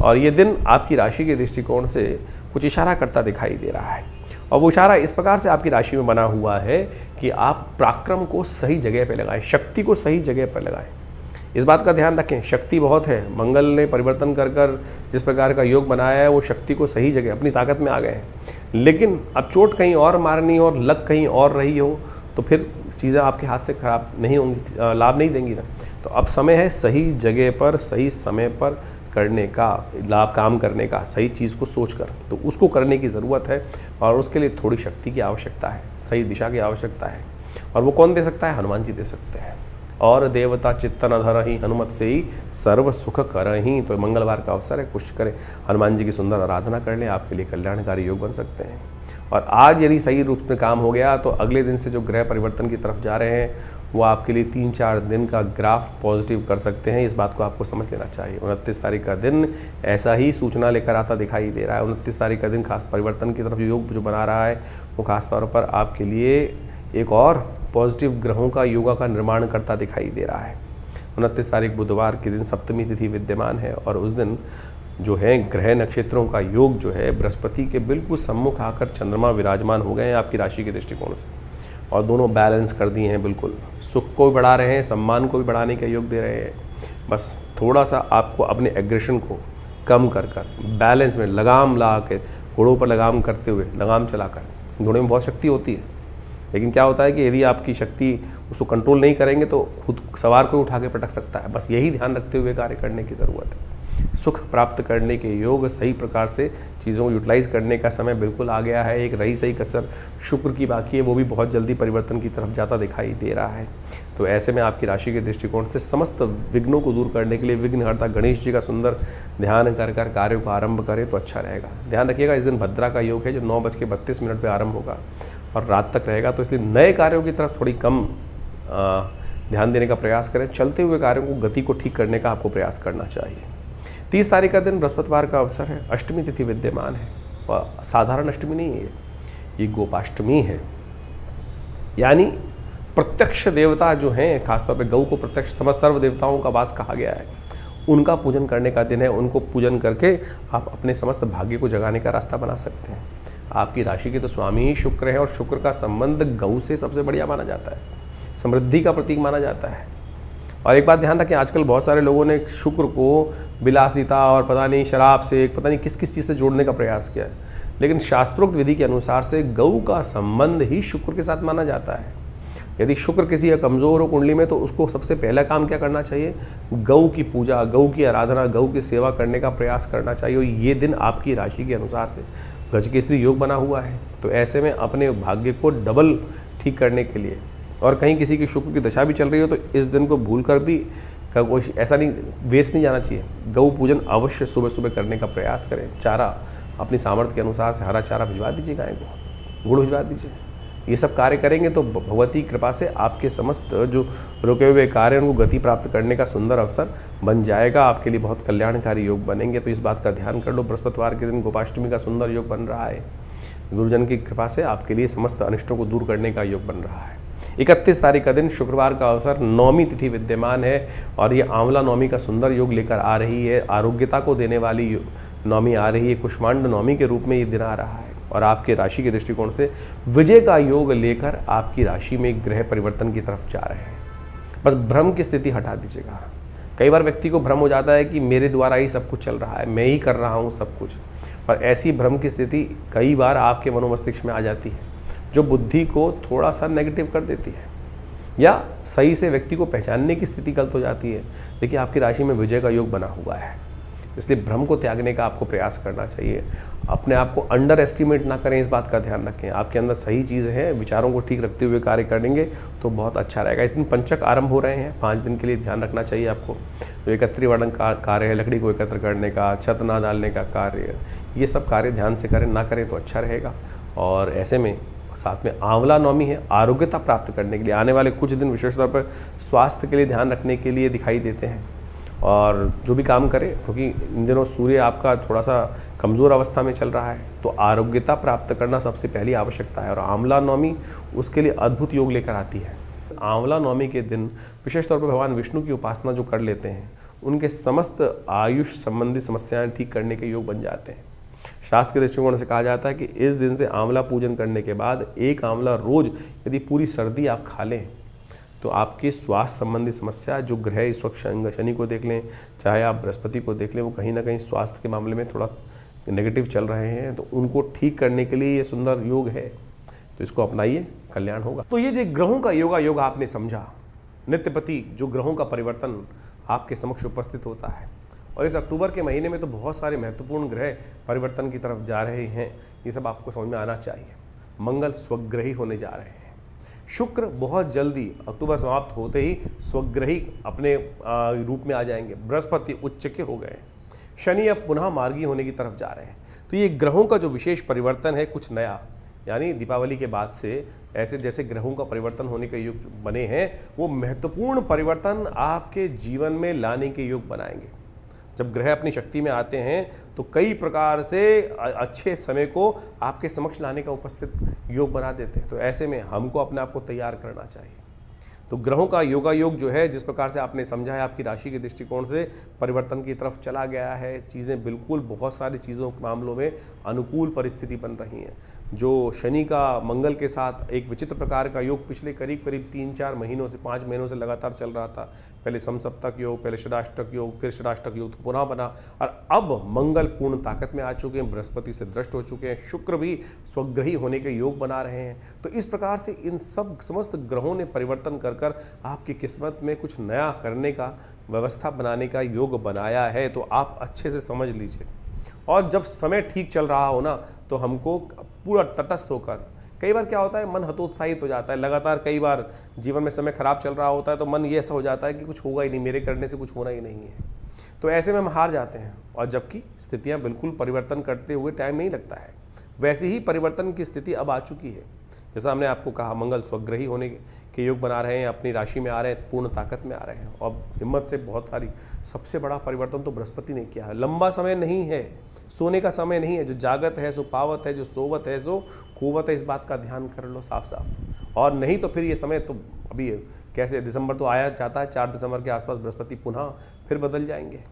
और ये दिन आपकी राशि के दृष्टिकोण से कुछ इशारा करता दिखाई दे रहा है और वो इशारा इस प्रकार से आपकी राशि में बना हुआ है कि आप पराक्रम को सही जगह पर लगाएं, शक्ति को सही जगह पर लगाएं। इस बात का ध्यान रखें, शक्ति बहुत है, मंगल ने परिवर्तन कर कर जिस प्रकार का योग बनाया है वो शक्ति को सही जगह अपनी ताकत में आ गए हैं, लेकिन अब चोट कहीं और मारनी और लक कहीं और रही हो तो फिर चीज़ें आपके हाथ से खराब नहीं होंगी, लाभ नहीं देंगी ना। तो अब समय है सही जगह पर सही समय पर करने का, लाभ काम करने का, सही चीज़ को सोचकर, तो उसको करने की ज़रूरत है और उसके लिए थोड़ी शक्ति की आवश्यकता है, सही दिशा की आवश्यकता है। और वो कौन दे सकता है? हनुमान जी दे सकते हैं। और देवता चित्तन धरहि हनुमत से ही सर्व सुख करहि। तो मंगलवार का अवसर है, कोशिश करें हनुमान जी की सुंदर आराधना कर लें, आपके लिए कल्याणकारी योग बन सकते हैं। और आज यदि सही रूप में काम हो गया तो अगले दिन से जो ग्रह परिवर्तन की तरफ जा रहे हैं वो आपके लिए 3-4 दिन का ग्राफ पॉजिटिव कर सकते हैं। इस बात को आपको समझ लेना चाहिए। 29 तारीख का दिन ऐसा ही सूचना लेकर आता दिखाई दे रहा है। 29 तारीख का दिन खास परिवर्तन की तरफ योग जो बना रहा है वो खासतौर पर आपके लिए एक और पॉजिटिव ग्रहों का योगा का निर्माण करता दिखाई दे रहा है। 29 तारीख बुधवार के दिन सप्तमी तिथि विद्यमान है और उस दिन जो है ग्रह नक्षत्रों का योग जो है बृहस्पति के बिल्कुल सम्मुख आकर चंद्रमा विराजमान हो गए हैं आपकी राशि के दृष्टिकोण से और दोनों बैलेंस कर दिए हैं। बिल्कुल सुख को भी बढ़ा रहे हैं, सम्मान को भी बढ़ाने का योग दे रहे हैं। बस थोड़ा सा आपको अपने एग्रेशन को कम कर बैलेंस में लगाम ला के, घोड़ों पर लगाम करते हुए, लगाम चलाकर, घोड़े में बहुत शक्ति होती है लेकिन क्या होता है कि यदि आपकी शक्ति उसको कंट्रोल नहीं करेंगे तो खुद सवार को उठा के पटक सकता है। बस यही ध्यान रखते हुए कार्य करने की ज़रूरत है। सुख प्राप्त करने के योग, सही प्रकार से चीज़ों को यूटिलाइज करने का समय बिल्कुल आ गया है। एक रही सही कसर शुक्र की बाकी है, वो भी बहुत जल्दी परिवर्तन की तरफ जाता दिखाई दे रहा है। तो ऐसे में आपकी राशि के दृष्टिकोण से समस्त विघ्नों को दूर करने के लिए विघ्नहर्ता गणेश जी का सुंदर ध्यान कर कार्यों को आरंभ करें तो अच्छा रहेगा। ध्यान रखिएगा इस दिन भद्रा का योग है जो 9:32 पर आरंभ होगा और रात तक रहेगा, तो इसलिए नए कार्यों की तरफ थोड़ी कम ध्यान देने का प्रयास करें। चलते हुए कार्यों को, गति को ठीक करने का आपको प्रयास करना चाहिए। 30 तारीख का दिन बृहस्पतिवार का अवसर है, अष्टमी तिथि विद्यमान है और साधारण अष्टमी नहीं है, ये गोपाष्टमी है। यानी प्रत्यक्ष देवता जो हैं, खासतौर पर गौ को प्रत्यक्ष समस्त सर्व देवताओं का वास कहा गया है, उनका पूजन करने का दिन है। उनको पूजन करके आप अपने समस्त भाग्य को जगाने का रास्ता बना सकते हैं। आपकी राशि के तो स्वामी ही शुक्र है और शुक्र का संबंध गौ से सबसे बढ़िया माना जाता है, समृद्धि का प्रतीक माना जाता है। और एक बात ध्यान रखें, आजकल बहुत सारे लोगों ने शुक्र को विलासिता और पता नहीं शराब से, पता नहीं किस किस चीज़ से जोड़ने का प्रयास किया है, लेकिन शास्त्रोक्त विधि के अनुसार से गौ का संबंध ही शुक्र के साथ माना जाता है। यदि शुक्र किसी का कमज़ोर हो कुंडली में तो उसको सबसे पहला काम क्या करना चाहिए? गौ की पूजा, गौ की आराधना, गौ की सेवा करने का प्रयास करना चाहिए। और ये दिन आपकी राशि के अनुसार से गजकेसरी योग बना हुआ है, तो ऐसे में अपने भाग्य को डबल ठीक करने के लिए, और कहीं किसी की शुक्र की दशा भी चल रही हो तो इस दिन को भूल कर भी कोई ऐसा नहीं वेस्ट नहीं जाना चाहिए। गौ पूजन अवश्य सुबह सुबह करने का प्रयास करें। चारा अपनी सामर्थ्य के अनुसार से हरा चारा भिजवा दीजिए, गाय को गुड़ भिजवा दीजिए। ये सब कार्य करेंगे तो भगवती कृपा से आपके समस्त जो रुके हुए कार्य उनको गति प्राप्त करने का सुंदर अवसर बन जाएगा। आपके लिए बहुत कल्याणकारी योग बनेंगे, तो इस बात का ध्यान कर लो। बृहस्पतिवार के दिन गोपाष्टमी का सुंदर योग बन रहा है। गुरुजन की कृपा से आपके लिए समस्त अनिष्टों को दूर करने का योग बन रहा है। 31 तारीख का दिन शुक्रवार का अवसर, नौमी तिथि विद्यमान है और ये आंवला नौमी का सुंदर योग लेकर आ रही है। आरोग्यता को देने वाली नौमी आ रही है, कुष्मांड नौमी के रूप में ये दिन आ रहा है और आपके राशि के दृष्टिकोण से विजय का योग लेकर आपकी राशि में ग्रह परिवर्तन की तरफ जा रहे हैं। बस भ्रम की स्थिति हटा दीजिएगा। कई बार व्यक्ति को भ्रम हो जाता है कि मेरे द्वारा ही सब कुछ चल रहा है, मैं ही कर रहा हूँ सब कुछ, पर ऐसी भ्रम की स्थिति कई बार आपके मनोमस्तिष्क में आ जाती है जो बुद्धि को थोड़ा सा नेगेटिव कर देती है या सही से व्यक्ति को पहचानने की स्थिति गलत हो जाती है। देखिए आपकी राशि में विजय का योग बना हुआ है, इसलिए भ्रम को त्यागने का आपको प्रयास करना चाहिए। अपने आप को अंडर एस्टिमेट ना करें, इस बात का ध्यान रखें। आपके अंदर सही चीज़ है, विचारों को ठीक रखते हुए कार्य करेंगे तो बहुत अच्छा रहेगा। इस दिन पंचक आरंभ हो रहे हैं, 5 दिन के लिए ध्यान रखना चाहिए आपको। जो एकत्रीय वर्णन का कार्य है, लकड़ी को एकत्र करने का, छत ना डालने का कार्य, ये सब कार्य ध्यान से करें, ना करें तो अच्छा रहेगा। और ऐसे में साथ में आंवला नौमी है, आरोग्यता प्राप्त करने के लिए आने वाले कुछ दिन विशेष तौर पर स्वास्थ्य के लिए ध्यान रखने के लिए दिखाई देते हैं। और जो भी काम करे, क्योंकि इन दिनों सूर्य आपका थोड़ा सा कमज़ोर अवस्था में चल रहा है, तो आरोग्यता प्राप्त करना सबसे पहली आवश्यकता है। और आंवला नवमी उसके लिए अद्भुत योग लेकर आती है। आंवला नवमी के दिन विशेष तौर पर भगवान विष्णु की उपासना जो कर लेते हैं, उनके समस्त आयुष संबंधी समस्याएं ठीक करने के योग बन जाते हैं। शास्त्र के दृष्टिकोण से कहा जाता है कि इस दिन से आंवला पूजन करने के बाद एक आंवला रोज यदि पूरी सर्दी आप खा लें तो आपकी स्वास्थ्य संबंधी समस्या, जो ग्रह इस वक्त शनि को देख लें, चाहे आप बृहस्पति को देख लें, वो कहीं ना कहीं स्वास्थ्य के मामले में थोड़ा नेगेटिव चल रहे हैं, तो उनको ठीक करने के लिए ये सुंदर योग है। तो इसको अपनाइए, कल्याण होगा। तो ये जो ग्रहों का योग आपने समझा, नित्यपति जो ग्रहों का परिवर्तन आपके समक्ष उपस्थित होता है, और इस अक्टूबर के महीने में तो बहुत सारे महत्वपूर्ण ग्रह परिवर्तन की तरफ जा रहे हैं। ये सब आपको समझ में आना चाहिए। मंगल स्वग्रही होने जा रहे हैं। शुक्र बहुत जल्दी अक्टूबर समाप्त होते ही स्वग्रही अपने रूप में आ जाएंगे। बृहस्पति उच्च के हो गए। शनि अब पुनः मार्गी होने की तरफ जा रहे हैं। तो ये ग्रहों का जो विशेष परिवर्तन है, कुछ नया, यानी दीपावली के बाद से ऐसे जैसे ग्रहों का परिवर्तन होने के योग बने हैं, वो महत्वपूर्ण परिवर्तन आपके जीवन में लाने के योग बनाएंगे। जब ग्रह अपनी शक्ति में आते हैं तो कई प्रकार से अच्छे समय को आपके समक्ष लाने का उपस्थित योग बना देते हैं। तो ऐसे में हमको अपने आप को तैयार करना चाहिए। तो ग्रहों का योग जो है, जिस प्रकार से आपने समझा है, आपकी राशि के दृष्टिकोण से परिवर्तन की तरफ चला गया है। चीज़ें बिल्कुल बहुत सारी चीज़ों के मामलों में अनुकूल परिस्थिति बन रही हैं। जो शनि का मंगल के साथ एक विचित्र प्रकार का योग पिछले करीब 3-4 महीनों से 5 महीनों से लगातार चल रहा था। पहले समसप्तक योग, पहले षडाष्टक योग, फिर षडाष्टक योग पुनः बना, और अब मंगल पूर्ण ताकत में आ चुके हैं, बृहस्पति से दृष्ट हो चुके हैं, शुक्र भी स्वग्रही होने के योग बना रहे हैं। तो इस प्रकार से इन सब समस्त ग्रहों ने परिवर्तन कर आपकी किस्मत में कुछ नया करने का, व्यवस्था बनाने का योग बनाया है। तो आप अच्छे से समझ लीजिए। और जब समय ठीक चल रहा हो ना, तो हमको पूरा तटस्थ होकर, कई बार क्या होता है, मन हतोत्साहित हो जाता है। लगातार कई बार जीवन में समय खराब चल रहा होता है तो मन ये ऐसा हो जाता है कि कुछ होगा ही नहीं, मेरे करने से कुछ होना ही नहीं है। तो ऐसे में हम हार जाते हैं। और जबकि स्थितियां बिल्कुल परिवर्तन करते हुए टाइम नहीं लगता है, वैसे ही परिवर्तन की स्थिति अब आ चुकी है। जैसा हमने आपको कहा, मंगल स्वग्रही होने के योग बना रहे हैं, अपनी राशि में आ रहे हैं, पूर्ण ताकत में आ रहे हैं। और हिम्मत से बहुत सारी, सबसे बड़ा परिवर्तन तो बृहस्पति ने किया है। लंबा समय नहीं है, सोने का समय नहीं है। जो जागत है सो पावत है, जो सोवत है सो कुवत है। इस बात का ध्यान कर लो साफ साफ। और नहीं तो फिर ये समय तो अभी कैसे, दिसंबर तो आया जाता है, 4 दिसंबर के आसपास बृहस्पति पुनः फिर बदल जाएंगे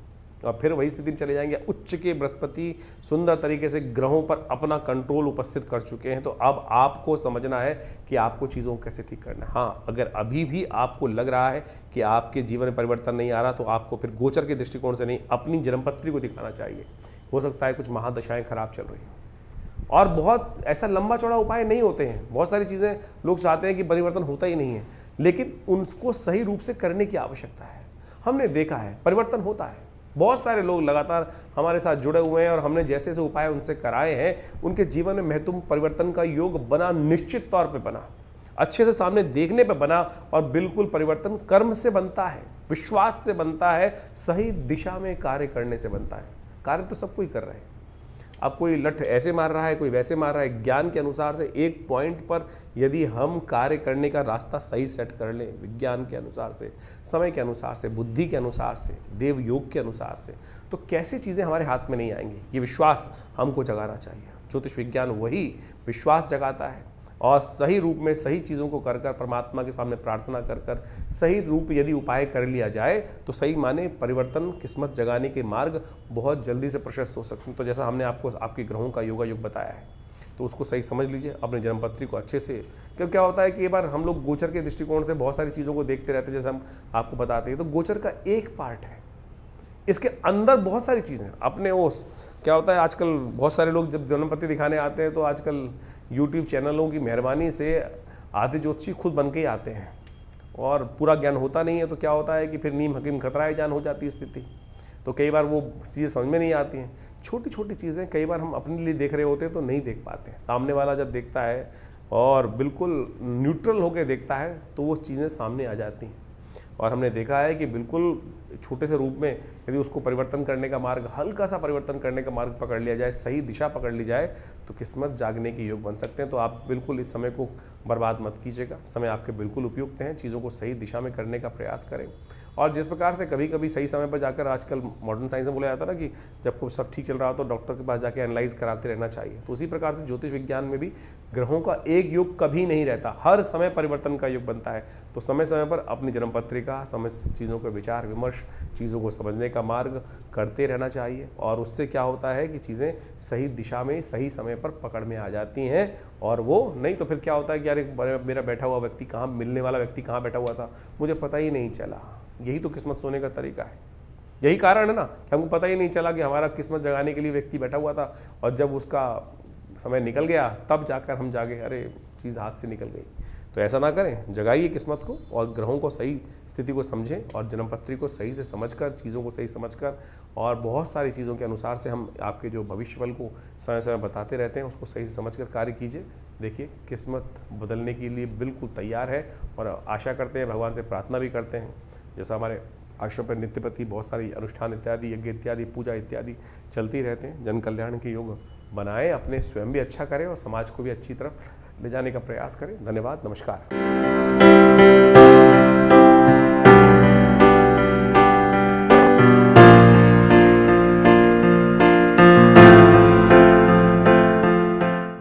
और फिर वही स्थिति में चले जाएंगे। उच्च के बृहस्पति सुंदर तरीके से ग्रहों पर अपना कंट्रोल उपस्थित कर चुके हैं। तो अब आपको समझना है कि आपको चीज़ों को कैसे ठीक करना है। हाँ, अगर अभी भी आपको लग रहा है कि आपके जीवन में परिवर्तन नहीं आ रहा, तो आपको फिर गोचर के दृष्टिकोण से नहीं, अपनी जन्मपत्री को दिखाना चाहिए। हो सकता है कुछ महादशाएं खराब चल रही हैं, और बहुत ऐसा लंबा चौड़ा उपाय नहीं होते हैं। बहुत सारी चीज़ें लोग चाहते हैं कि परिवर्तन होता ही नहीं है, लेकिन उनको सही रूप से करने की आवश्यकता है। हमने देखा है परिवर्तन होता है। बहुत सारे लोग लगातार हमारे साथ जुड़े हुए हैं, और हमने जैसे जैसे उपाय उनसे कराए हैं, उनके जीवन में महत्वपूर्ण परिवर्तन का योग बना, निश्चित तौर पे बना, अच्छे से सामने देखने पे बना। और बिल्कुल परिवर्तन कर्म से बनता है, विश्वास से बनता है, सही दिशा में कार्य करने से बनता है। कार्य तो सब कोई कर रहे हैं। अब कोई लठ ऐसे मार रहा है, कोई वैसे मार रहा है। ज्ञान के अनुसार से एक पॉइंट पर यदि हम कार्य करने का रास्ता सही सेट कर लें, विज्ञान के अनुसार से, समय के अनुसार से, बुद्धि के अनुसार से, देव योग के अनुसार से, तो कैसी चीज़ें हमारे हाथ में नहीं आएंगी। ये विश्वास हमको जगाना चाहिए। ज्योतिष विज्ञान वही विश्वास जगाता है, और सही रूप में सही चीज़ों को कर कर, परमात्मा के सामने प्रार्थना कर कर, सही रूप यदि उपाय कर लिया जाए, तो सही माने परिवर्तन, किस्मत जगाने के मार्ग बहुत जल्दी से प्रशस्त हो सकते हैं। तो जैसा हमने आपको आपके ग्रहों का योग बताया है, तो उसको सही समझ लीजिए, अपनी जन्मपत्री को अच्छे से। क्योंकि क्या होता है कि एक बार हम लोग गोचर के दृष्टिकोण से बहुत सारी चीज़ों को देखते रहते हैं, जैसे हम आपको बताते हैं। तो गोचर का एक पार्ट है, इसके अंदर बहुत सारी चीज़ें अपने वो क्या होता है, आजकल बहुत सारे लोग जब जन्मपत्री दिखाने आते हैं, तो आजकल यूट्यूब चैनलों की मेहरबानी से आधे ज्योतिषी खुद बन के ही आते हैं, और पूरा ज्ञान होता नहीं है। तो क्या होता है कि फिर नीम हकीम खतराए जान हो जाती है स्थिति। तो कई बार वो चीज़ें समझ में नहीं आती हैं। छोटी छोटी चीज़ें कई बार हम अपने लिए देख रहे होते हैं तो नहीं देख पाते हैं। सामने वाला जब देखता है और बिल्कुल न्यूट्रल होकर देखता है, तो वो चीज़ें सामने आ जाती हैं। और हमने देखा है कि बिल्कुल छोटे से रूप में यदि उसको परिवर्तन करने का मार्ग, हल्का सा परिवर्तन करने का मार्ग पकड़ लिया जाए, सही दिशा पकड़ ली जाए, तो किस्मत जागने के योग बन सकते हैं। तो आप बिल्कुल इस समय को बर्बाद मत कीजिएगा, समय आपके बिल्कुल उपयुक्त हैं, चीज़ों को सही दिशा में करने का प्रयास करें। और जिस प्रकार से कभी कभी सही समय पर जाकर, आजकल मॉडर्न साइंस में बोला जाता है ना कि जब को सब ठीक चल रहा हो तो डॉक्टर के पास जाके एनालाइज कराते रहना चाहिए, तो उसी प्रकार से ज्योतिष विज्ञान में भी ग्रहों का एक युग कभी नहीं रहता, हर समय परिवर्तन का युग बनता है। तो समय समय पर अपनी जन्म पत्रिका, समय चीज़ों का विचार विमर्श, चीज़ों को समझने का मार्ग करते रहना चाहिए, और उससे क्या होता है कि चीज़ें सही दिशा में सही समय पर पकड़ में आ जाती हैं। और वो नहीं तो फिर क्या होता है कि यार मेरा बैठा हुआ व्यक्ति कहाँ, मिलने वाला व्यक्ति कहाँ बैठा हुआ था, मुझे पता ही नहीं चला। यही तो किस्मत सोने का तरीका है, यही कारण है ना कि हमको पता ही नहीं चला कि हमारा किस्मत जगाने के लिए व्यक्ति बैठा हुआ था, और जब उसका समय निकल गया तब जाकर हम जागे, अरे चीज़ हाथ से निकल गई। तो ऐसा ना करें, जगाइए किस्मत को और ग्रहों को सही स्थिति को समझें और जन्मपत्री को सही से समझकर, चीज़ों को सही समझकर, और बहुत सारी चीज़ों के अनुसार से हम आपके जो भविष्य बल को समय समय बताते रहते हैं, उसको सही से समझकर कार्य कीजिए। देखिए किस्मत बदलने के लिए बिल्कुल तैयार है, और आशा करते हैं, भगवान से प्रार्थना भी करते हैं। जैसा हमारे आश्रम पर नित्य प्रति बहुत सारी अनुष्ठान इत्यादि, यज्ञ इत्यादि, पूजा इत्यादि चलती रहते हैं। जन कल्याण के योग बनाएं, अपने स्वयं भी अच्छा करें और समाज को भी अच्छी तरफ ले जाने का प्रयास करें। धन्यवाद, नमस्कार।